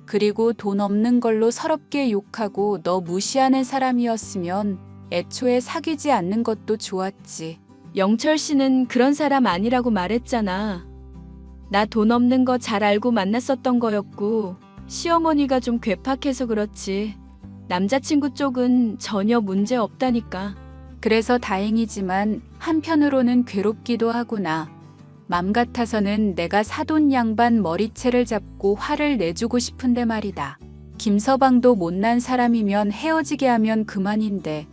그리고 돈 없는 걸로 서럽게 욕하고 너 무시하는 사람이었으면 애초에 사귀지 않는 것도 좋았지. 영철 씨는 그런 사람 아니라고 말했잖아. 나 돈 없는 거 잘 알고 만났었던 거였고 시어머니가 좀 괴팍해서 그렇지. 남자친구 쪽은 전혀 문제 없다니까. 그래서 다행이지만 한편으로는 괴롭기도 하구나. 맘 같아서는 내가 사돈 양반 머리채를 잡고 화를 내주고 싶은데 말이다. 김서방도 못난 사람이면 헤어지게 하면 그만인데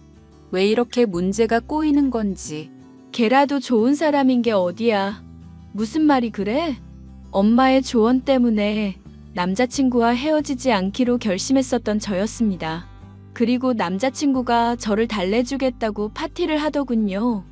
왜 이렇게 문제가 꼬이는 건지. 걔라도 좋은 사람인 게 어디야. 무슨 말이 그래? 엄마의 조언 때문에 남자친구와 헤어지지 않기로 결심했었던 저였습니다. 그리고 남자친구가 저를 달래주겠다고 파티를 하더군요.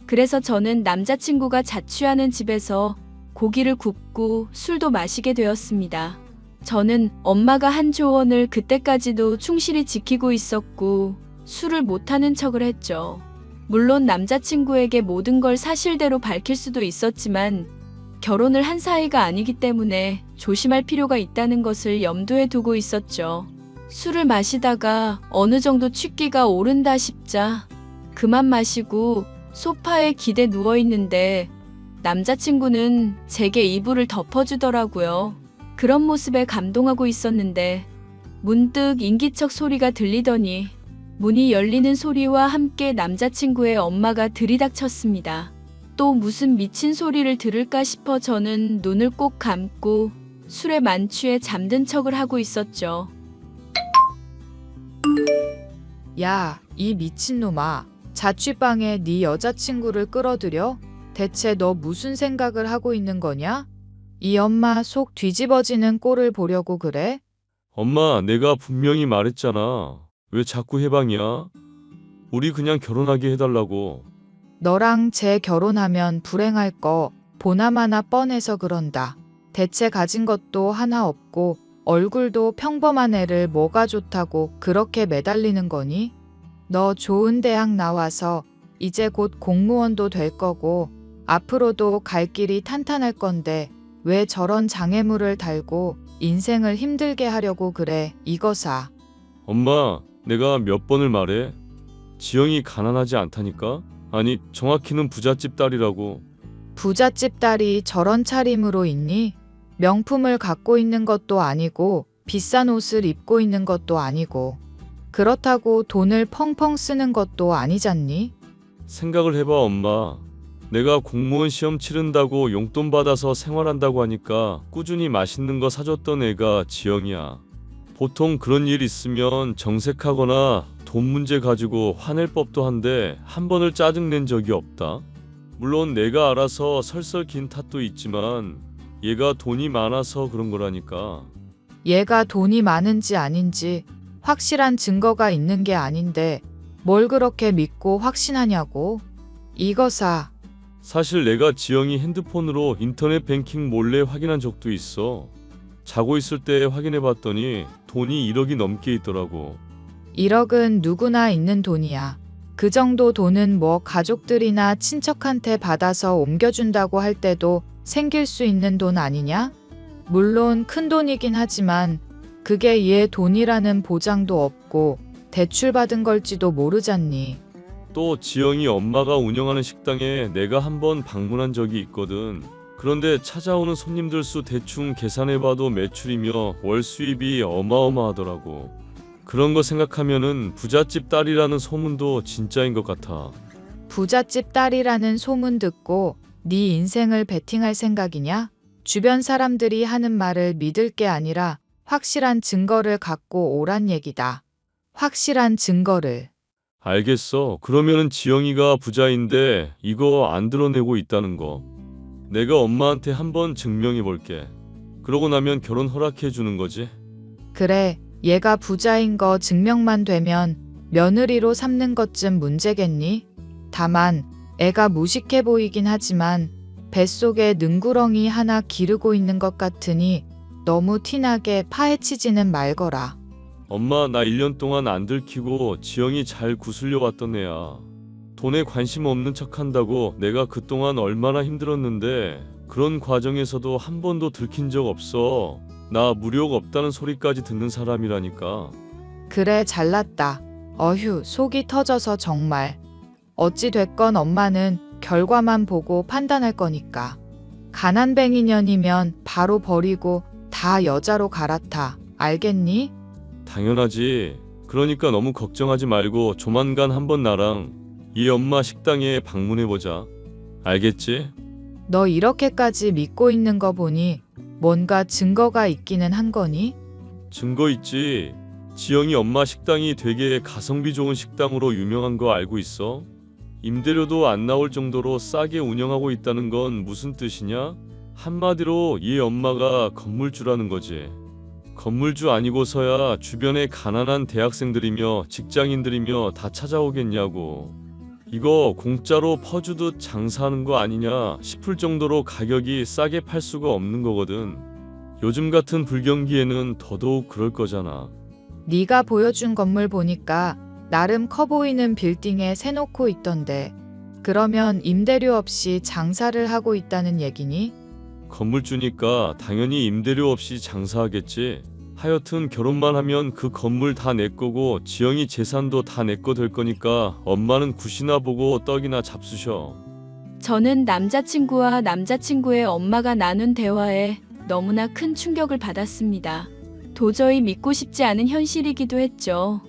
그래서 저는 남자친구가 자취하는 집에서 고기를 굽고 술도 마시게 되었습니다. 저는 엄마가 한 조언을 그때까지도 충실히 지키고 있었고 술을 못하는 척을 했죠. 물론 남자친구에게 모든 걸 사실대로 밝힐 수도 있었지만 결혼을 한 사이가 아니기 때문에 조심할 필요가 있다는 것을 염두에 두고 있었죠. 술을 마시다가 어느 정도 취기가 오른다 싶자 그만 마시고 소파에 기대 누워있는데 남자친구는 제게 이불을 덮어주더라고요. 그런 모습에 감동하고 있었는데 문득 인기척 소리가 들리더니 문이 열리는 소리와 함께 남자친구의 엄마가 들이닥쳤습니다. 또 무슨 미친 소리를 들을까 싶어 저는 눈을 꼭 감고 술에 만취해 잠든 척을 하고 있었죠. 야, 이 미친놈아. 자취방에 네 여자친구를 끌어들여? 대체 너 무슨 생각을 하고 있는 거냐? 이 엄마 속 뒤집어지는 꼴을 보려고 그래? 엄마, 내가 분명히 말했잖아. 왜 자꾸 해방이야? 우리 그냥 결혼하게 해달라고. 너랑 쟤 결혼하면 불행할 거 보나마나 뻔해서 그런다. 대체 가진 것도 하나 없고 얼굴도 평범한 애를 뭐가 좋다고 그렇게 매달리는 거니? 너 좋은 대학 나와서 이제 곧 공무원도 될 거고 앞으로도 갈 길이 탄탄할 건데 왜 저런 장애물을 달고 인생을 힘들게 하려고 그래, 이거사. 엄마, 내가 몇 번을 말해? 지영이 가난하지 않다니까? 아니, 정확히는 부잣집 딸이라고. 부잣집 딸이 저런 차림으로 있니? 명품을 갖고 있는 것도 아니고 비싼 옷을 입고 있는 것도 아니고 그렇다고 돈을 펑펑 쓰는 것도 아니잖니? 생각을 해봐, 엄마. 내가 공무원 시험 치른다고 용돈 받아서 생활한다고 하니까 꾸준히 맛있는 거 사줬던 애가 지영이야. 보통 그런 일 있으면 정색하거나 돈 문제 가지고 화낼 법도 한데 한 번을 짜증낸 적이 없다. 물론 내가 알아서 설설 긴 탓도 있지만 얘가 돈이 많아서 그런 거라니까. 얘가 돈이 많은지 아닌지 확실한 증거가 있는 게 아닌데 뭘 그렇게 믿고 확신하냐고. 이거사. 사실 내가 지영이 핸드폰으로 인터넷 뱅킹 몰래 확인한 적도 있어. 자고 있을 때 확인해봤더니 돈이 1억이 넘게 있더라고. 1억은 누구나 있는 돈이야. 그 정도 돈은 뭐 가족들이나 친척한테 받아서 옮겨준다고 할 때도 생길 수 있는 돈 아니냐? 물론 큰 돈이긴 하지만 그게 얘 돈이라는 보장도 없고 대출받은 걸지도 모르잖니. 또 지영이 엄마가 운영하는 식당에 내가 한번 방문한 적이 있거든. 그런데 찾아오는 손님들 수 대충 계산해봐도 매출이며 월 수입이 어마어마하더라고. 그런 거 생각하면은 부잣집 딸이라는 소문도 진짜인 것 같아. 부잣집 딸이라는 소문 듣고 네 인생을 베팅할 생각이냐? 주변 사람들이 하는 말을 믿을 게 아니라 확실한 증거를 갖고 오란 얘기다. 확실한 증거를. 알겠어. 그러면은 지영이가 부자인데 이거 안 드러내고 있다는 거. 내가 엄마한테 한번 증명해 볼게. 그러고 나면 결혼 허락해 주는 거지. 그래, 얘가 부자인 거 증명만 되면 며느리로 삼는 것쯤 문제겠니? 다만 애가 무식해 보이긴 하지만 뱃속에 능구렁이 하나 기르고 있는 것 같으니 너무 티나게 파헤치지는 말거라. 엄마, 나 1년 동안 안 들키고 지영이 잘 구슬려 왔던 애야. 돈에 관심 없는 척한다고 내가 그동안 얼마나 힘들었는데 그런 과정에서도 한 번도 들킨 적 없어. 나 무력 없다는 소리까지 듣는 사람이라니까. 그래, 잘났다. 어휴, 속이 터져서 정말. 어찌 됐건 엄마는 결과만 보고 판단할 거니까. 가난뱅이년이면 바로 버리고 다 여자로 갈아타. 알겠니? 당연하지. 그러니까 너무 걱정하지 말고 조만간 한번 나랑 이 엄마 식당에 방문해보자. 알겠지? 너 이렇게까지 믿고 있는 거 보니 뭔가 증거가 있기는 한 거니? 증거 있지. 지영이 엄마 식당이 되게 가성비 좋은 식당으로 유명한 거 알고 있어? 임대료도 안 나올 정도로 싸게 운영하고 있다는 건 무슨 뜻이냐? 한마디로 이 엄마가 건물주라는 거지. 건물주 아니고서야 주변에 가난한 대학생들이며 직장인들이며 다 찾아오겠냐고. 이거 공짜로 퍼주듯 장사하는 거 아니냐 싶을 정도로 가격이 싸게 팔 수가 없는 거거든. 요즘 같은 불경기에는 더더욱 그럴 거잖아. 네가 보여준 건물 보니까 나름 커 보이는 빌딩에 세놓고 있던데 그러면 임대료 없이 장사를 하고 있다는 얘기니? 건물주니까 당연히 임대료 없이 장사하겠지. 하여튼 결혼만 하면 그 건물 다 내 거고 지영이 재산도 다 내 거 될 거니까 엄마는 굿이나 보고 떡이나 잡수셔. 저는 남자친구와 남자친구의 엄마가 나눈 대화에 너무나 큰 충격을 받았습니다. 도저히 믿고 싶지 않은 현실이기도 했죠.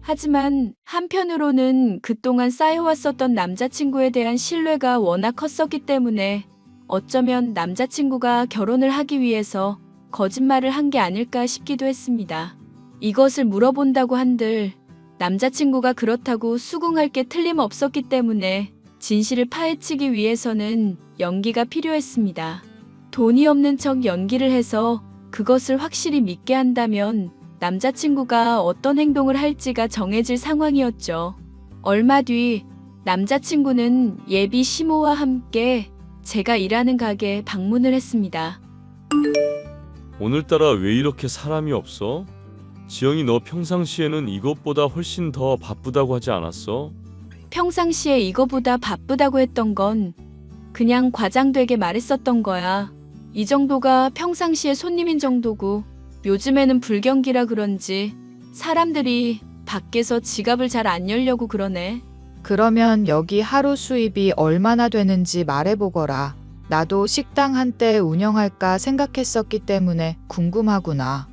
하지만 한편으로는 그동안 쌓여왔었던 남자친구에 대한 신뢰가 워낙 컸었기 때문에 어쩌면 남자친구가 결혼을 하기 위해서 거짓말을 한 게 아닐까 싶기도 했습니다. 이것을 물어본다고 한들 남자친구가 그렇다고 수긍할 게 틀림없었기 때문에 진실을 파헤치기 위해서는 연기가 필요했습니다. 돈이 없는 척 연기를 해서 그것을 확실히 믿게 한다면 남자친구가 어떤 행동을 할지가 정해질 상황이었죠. 얼마 뒤 남자친구는 예비 시모와 함께 제가 일하는 가게에 방문을 했습니다. 오늘따라 왜 이렇게 사람이 없어? 지영이 너 평상시에는 이것보다 훨씬 더 바쁘다고 하지 않았어? 평상시에 이거보다 바쁘다고 했던 건 그냥 과장되게 말했었던 거야. 이 정도가 평상시에 손님인 정도고 요즘에는 불경기라 그런지 사람들이 밖에서 지갑을 잘 안 열려고 그러네. 그러면 여기 하루 수입이 얼마나 되는지 말해보거라. 나도 식당 한때 운영할까 생각했었기 때문에 궁금하구나.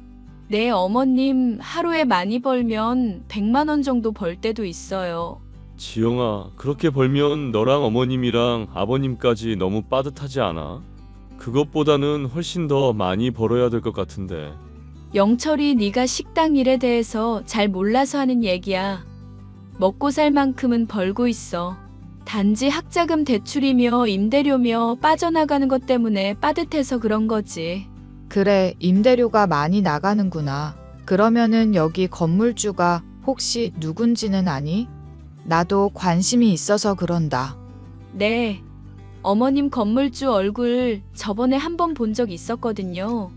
네, 어머님 하루에 많이 벌면 100만 원 정도 벌 때도 있어요. 지영아, 그렇게 벌면 너랑 어머님이랑 아버님까지 너무 빠듯하지 않아? 그것보다는 훨씬 더 많이 벌어야 될 것 같은데. 영철이 네가 식당 일에 대해서 잘 몰라서 하는 얘기야. 먹고 살 만큼은 벌고 있어. 단지 학자금 대출이며 임대료며 빠져나가는 것 때문에 빠듯해서 그런 거지. 그래, 임대료가 많이 나가는구나. 그러면은 여기 건물주가 혹시 누군지는 아니? 나도 관심이 있어서 그런다. 네. 어머님 건물주 얼굴 저번에 한번 본 적 있었거든요.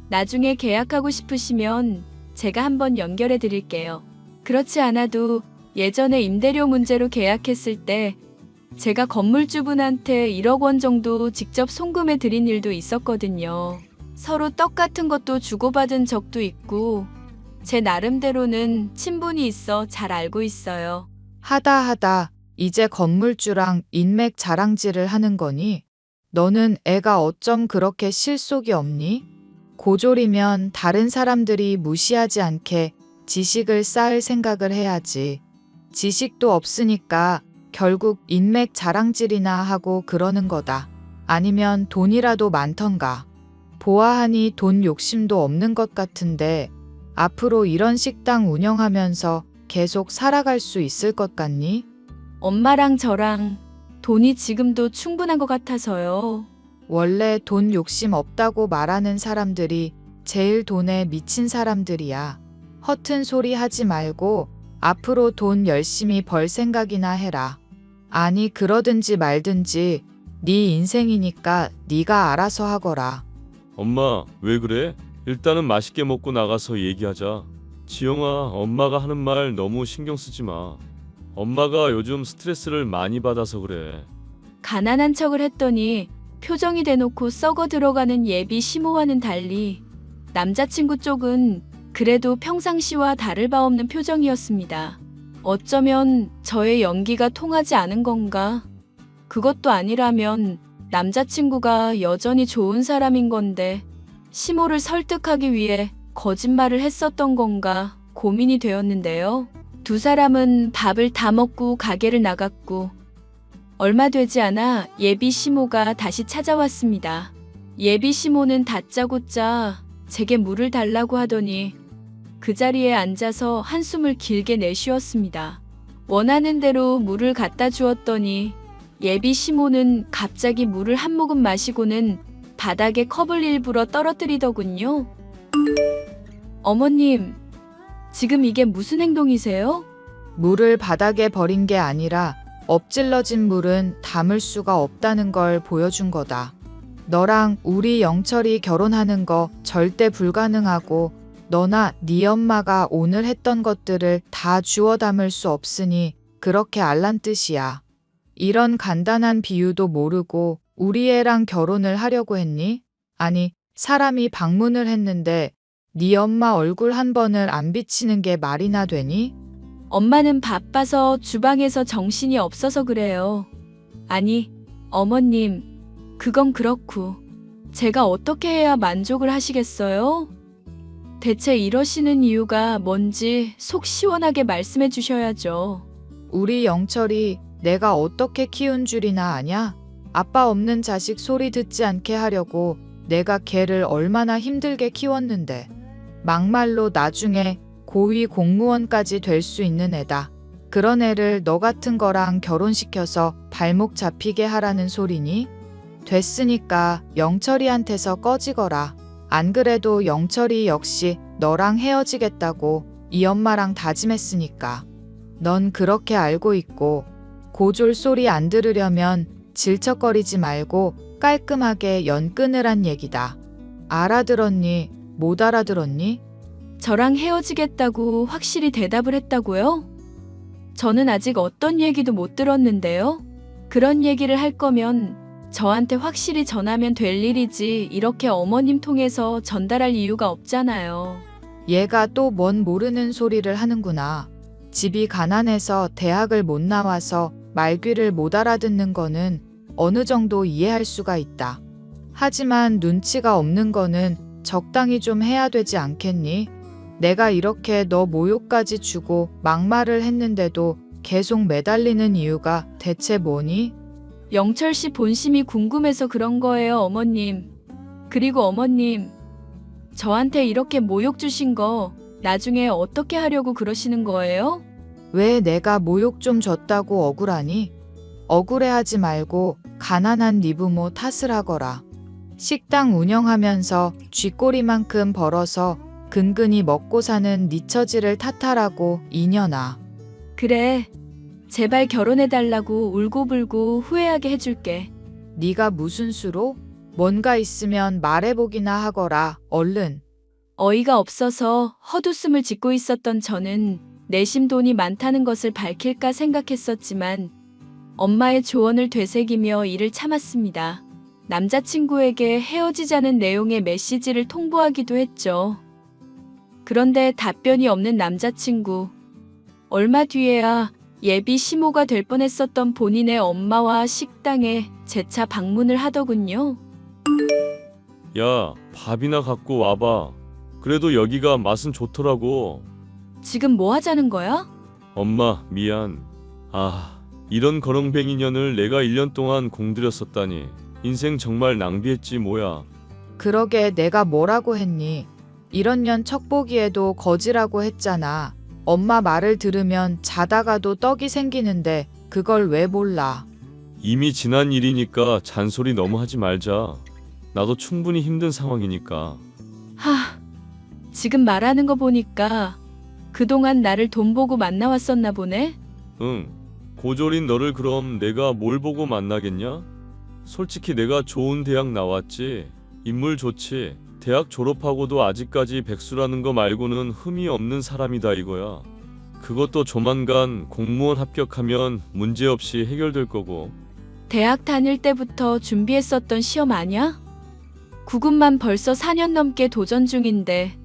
나중에 계약하고 싶으시면 제가 한번 연결해 드릴게요. 그렇지 않아도 예전에 임대료 문제로 계약했을 때 제가 건물주분한테 1억 원 정도 직접 송금해 드린 일도 있었거든요. 서로 떡 같은 것도 주고받은 적도 있고 제 나름대로는 친분이 있어 잘 알고 있어요. 하다 이제 건물주랑 인맥 자랑질을 하는 거니? 너는 애가 어쩜 그렇게 실속이 없니? 고졸이면 다른 사람들이 무시하지 않게 지식을 쌓을 생각을 해야지. 지식도 없으니까 결국 인맥 자랑질이나 하고 그러는 거다. 아니면 돈이라도 많던가. 보아하니 돈 욕심도 없는 것 같은데 앞으로 이런 식당 운영하면서 계속 살아갈 수 있을 것 같니? 엄마랑 저랑 돈이 지금도 충분한 것 같아서요. 원래 돈 욕심 없다고 말하는 사람들이 제일 돈에 미친 사람들이야. 허튼 소리 하지 말고 앞으로 돈 열심히 벌 생각이나 해라. 아니 그러든지 말든지 네 인생이니까 네가 알아서 하거라. 엄마, 왜 그래? 일단은 맛있게 먹고 나가서 얘기하자. 지영아, 엄마가 하는 말 너무 신경 쓰지 마. 엄마가 요즘 스트레스를 많이 받아서 그래. 가난한 척을 했더니 표정이 대놓고 썩어 들어가는 예비 시모와는 달리 남자친구 쪽은 그래도 평상시와 다를 바 없는 표정이었습니다. 어쩌면 저의 연기가 통하지 않은 건가? 그것도 아니라면 남자친구가 여전히 좋은 사람인 건데 시모를 설득하기 위해 거짓말을 했었던 건가 고민이 되었는데요. 두 사람은 밥을 다 먹고 가게를 나갔고 얼마 되지 않아 예비 시모가 다시 찾아왔습니다. 예비 시모는 다짜고짜 제게 물을 달라고 하더니 그 자리에 앉아서 한숨을 길게 내쉬었습니다. 원하는 대로 물을 갖다 주었더니 예비 시모는 갑자기 물을 한 모금 마시고는 바닥에 컵을 일부러 떨어뜨리더군요. 어머님, 지금 이게 무슨 행동이세요? 물을 바닥에 버린 게 아니라 엎질러진 물은 담을 수가 없다는 걸 보여준 거다. 너랑 우리 영철이 결혼하는 거 절대 불가능하고 너나 네 엄마가 오늘 했던 것들을 다 주워 담을 수 없으니 그렇게 알란 뜻이야. 이런 간단한 비유도 모르고 우리 애랑 결혼을 하려고 했니? 아니, 사람이 방문을 했는데 네 엄마 얼굴 한 번을 안 비치는 게 말이나 되니? 엄마는 바빠서 주방에서 정신이 없어서 그래요. 아니, 어머님, 그건 그렇고 제가 어떻게 해야 만족을 하시겠어요? 대체 이러시는 이유가 뭔지 속 시원하게 말씀해 주셔야죠. 우리 영철이 내가 어떻게 키운 줄이나 아냐? 아빠 없는 자식 소리 듣지 않게 하려고 내가 걔를 얼마나 힘들게 키웠는데 막말로 나중에 고위 공무원까지 될 수 있는 애다. 그런 애를 너 같은 거랑 결혼시켜서 발목 잡히게 하라는 소리니? 됐으니까 영철이한테서 꺼지거라. 안 그래도 영철이 역시 너랑 헤어지겠다고 이 엄마랑 다짐했으니까. 넌 그렇게 알고 있고 고졸 소리 안 들으려면 질척거리지 말고 깔끔하게 연 끊으란 얘기다. 알아들었니? 못 알아들었니? 저랑 헤어지겠다고 확실히 대답을 했다고요? 저는 아직 어떤 얘기도 못 들었는데요. 그런 얘기를 할 거면 저한테 확실히 전하면 될 일이지 이렇게 어머님 통해서 전달할 이유가 없잖아요. 얘가 또 뭔 모르는 소리를 하는구나. 집이 가난해서 대학을 못 나와서 말귀를 못 알아듣는 거는 어느 정도 이해할 수가 있다. 하지만 눈치가 없는 거는 적당히 좀 해야 되지 않겠니? 내가 이렇게 너 모욕까지 주고 막말을 했는데도 계속 매달리는 이유가 대체 뭐니? 영철 씨 본심이 궁금해서 그런 거예요, 어머님. 그리고 어머님, 저한테 이렇게 모욕 주신 거 나중에 어떻게 하려고 그러시는 거예요? 왜 내가 모욕 좀 줬다고 억울하니? 억울해하지 말고 가난한 네 부모 탓을 하거라. 식당 운영하면서 쥐꼬리만큼 벌어서 근근히 먹고 사는 네 처지를 탓하라고 이년아. 그래, 제발 결혼해달라고 울고불고 후회하게 해줄게. 네가 무슨 수로? 뭔가 있으면 말해보기나 하거라. 얼른. 어이가 없어서 헛웃음을 짓고 있었던 저는 내심 돈이 많다는 것을 밝힐까 생각했었지만 엄마의 조언을 되새기며 이를 참았습니다. 남자친구에게 헤어지자는 내용의 메시지를 통보하기도 했죠. 그런데 답변이 없는 남자친구. 얼마 뒤에야 예비 시모가 될 뻔했었던 본인의 엄마와 식당에 재차 방문을 하더군요. 야, 밥이나 갖고 와봐. 그래도 여기가 맛은 좋더라고. 지금 뭐 하자는 거야? 엄마, 미안. 아, 이런 거렁뱅이 년을 내가 1년 동안 공들였었다니. 인생 정말 낭비했지 뭐야. 그러게 내가 뭐라고 했니? 이런 년 척보기에도 거지라고 했잖아. 엄마 말을 들으면 자다가도 떡이 생기는데 그걸 왜 몰라? 이미 지난 일이니까 잔소리 너무 하지 말자. 나도 충분히 힘든 상황이니까. 지금 말하는 거 보니까 그동안 나를 돈 보고 만나왔었나 보네? 응. 고졸인 너를 그럼 내가 뭘 보고 만나겠냐? 솔직히 내가 좋은 대학 나왔지. 인물 좋지. 대학 졸업하고도 아직까지 백수라는 거 말고는 흠이 없는 사람이다 이거야. 그것도 조만간 공무원 합격하면 문제없이 해결될 거고. 대학 다닐 때부터 준비했었던 시험 아냐? 구급만 벌써 4년 넘게 도전 중인데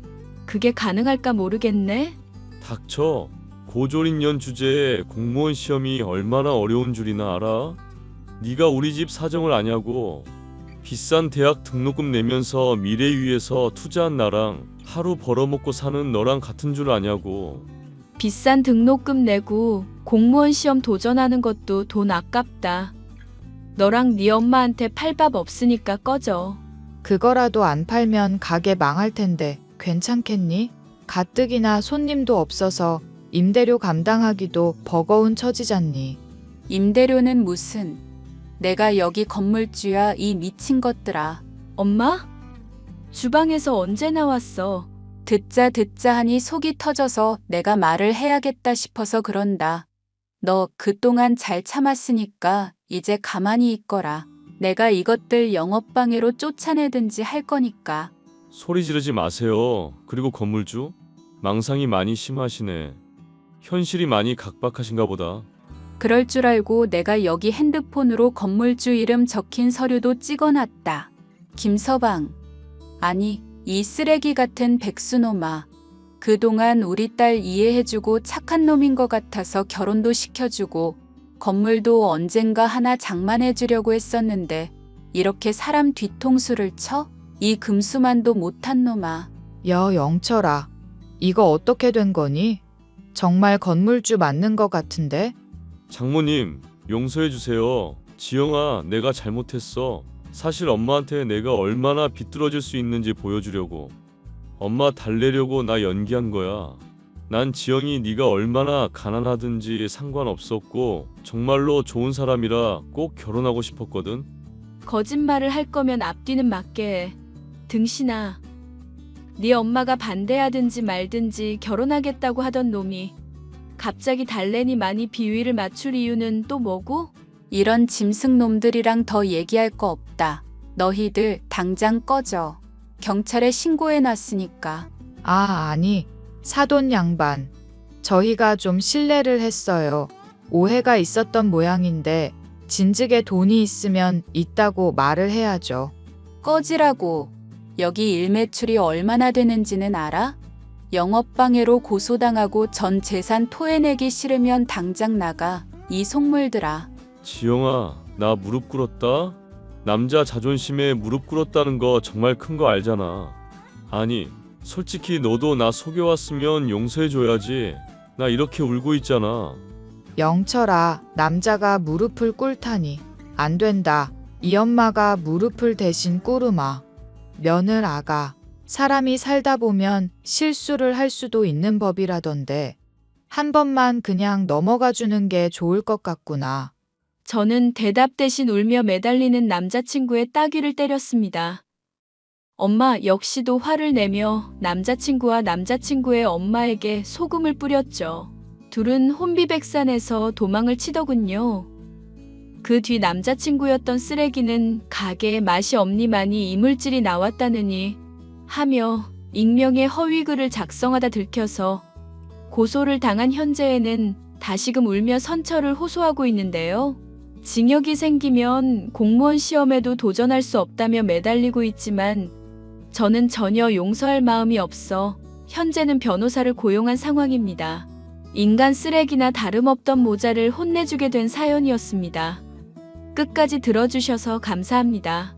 그게 가능할까 모르겠네? 닥쳐. 고졸인 년 주제에 공무원 시험이 얼마나 어려운 줄이나 알아? 네가 우리 집 사정을 아냐고. 비싼 대학 등록금 내면서 미래 위해서 투자한 나랑 하루 벌어먹고 사는 너랑 같은 줄 아냐고. 비싼 등록금 내고 공무원 시험 도전하는 것도 돈 아깝다. 너랑 네 엄마한테 팔 밥 없으니까 꺼져. 그거라도 안 팔면 가게 망할 텐데 괜찮겠니? 가뜩이나 손님도 없어서 임대료 감당하기도 버거운 처지잖니. 임대료는 무슨. 내가 여기 건물주야 이 미친 것들아. 엄마? 주방에서 언제 나왔어? 듣자 하니 속이 터져서 내가 말을 해야겠다 싶어서 그런다. 너 그동안 잘 참았으니까 이제 가만히 있거라. 내가 이것들 영업방해로 쫓아내든지 할 거니까. 소리 지르지 마세요. 그리고 건물주? 망상이 많이 심하시네. 현실이 많이 각박하신가 보다. 그럴 줄 알고 내가 여기 핸드폰으로 건물주 이름 적힌 서류도 찍어놨다. 김서방. 아니, 이 쓰레기 같은 백수놈아. 그동안 우리 딸 이해해주고 착한 놈인 것 같아서 결혼도 시켜주고 건물도 언젠가 하나 장만해주려고 했었는데 이렇게 사람 뒤통수를 쳐? 이 금수만도 못한 놈아. 여 영철아, 이거 어떻게 된 거니? 정말 건물주 맞는 것 같은데? 장모님, 용서해 주세요. 지영아, 내가 잘못했어. 사실 엄마한테 내가 얼마나 비뚤어질 수 있는지 보여주려고. 엄마 달래려고 나 연기한 거야. 난 지영이 네가 얼마나 가난하든지 상관없었고 정말로 좋은 사람이라 꼭 결혼하고 싶었거든. 거짓말을 할 거면 앞뒤는 맞게 해. 등신아. 네 엄마가 반대하든지 말든지 결혼하겠다고 하던 놈이 갑자기 달래니 많이 비위를 맞출 이유는 또 뭐고? 이런 짐승놈들이랑 더 얘기할 거 없다. 너희들 당장 꺼져. 경찰에 신고해놨으니까. 아니, 사돈 양반. 저희가 좀 실례를 했어요. 오해가 있었던 모양인데 진즉에 돈이 있으면 있다고 말을 해야죠. 꺼지라고. 여기 일매출이 얼마나 되는지는 알아? 영업방해로 고소당하고 전 재산 토해내기 싫으면 당장 나가. 이 속물들아. 지영아, 나 무릎 꿇었다? 남자 자존심에 무릎 꿇었다는 거 정말 큰 거 알잖아. 아니, 솔직히 너도 나 속여왔으면 용서해줘야지. 나 이렇게 울고 있잖아. 영철아, 남자가 무릎을 꿇다니. 안 된다. 이 엄마가 무릎을 대신 꿇으마. 며느 아가. 사람이 살다 보면 실수를 할 수도 있는 법이라던데. 한 번만 그냥 넘어가 주는 게 좋을 것 같구나. 저는 대답 대신 울며 매달리는 남자친구의 따귀를 때렸습니다. 엄마 역시도 화를 내며 남자친구와 남자친구의 엄마에게 소금을 뿌렸죠. 둘은 혼비백산에서 도망을 치더군요. 그 뒤 남자친구였던 쓰레기는 가게에 맛이 없니만이 이물질이 나왔다느니 하며 익명의 허위글을 작성하다 들켜서 고소를 당한 현재에는 다시금 울며 선처를 호소하고 있는데요. 징역이 생기면 공무원 시험에도 도전할 수 없다며 매달리고 있지만 저는 전혀 용서할 마음이 없어 현재는 변호사를 고용한 상황입니다. 인간 쓰레기나 다름없던 모자를 혼내주게 된 사연이었습니다. 끝까지 들어주셔서 감사합니다.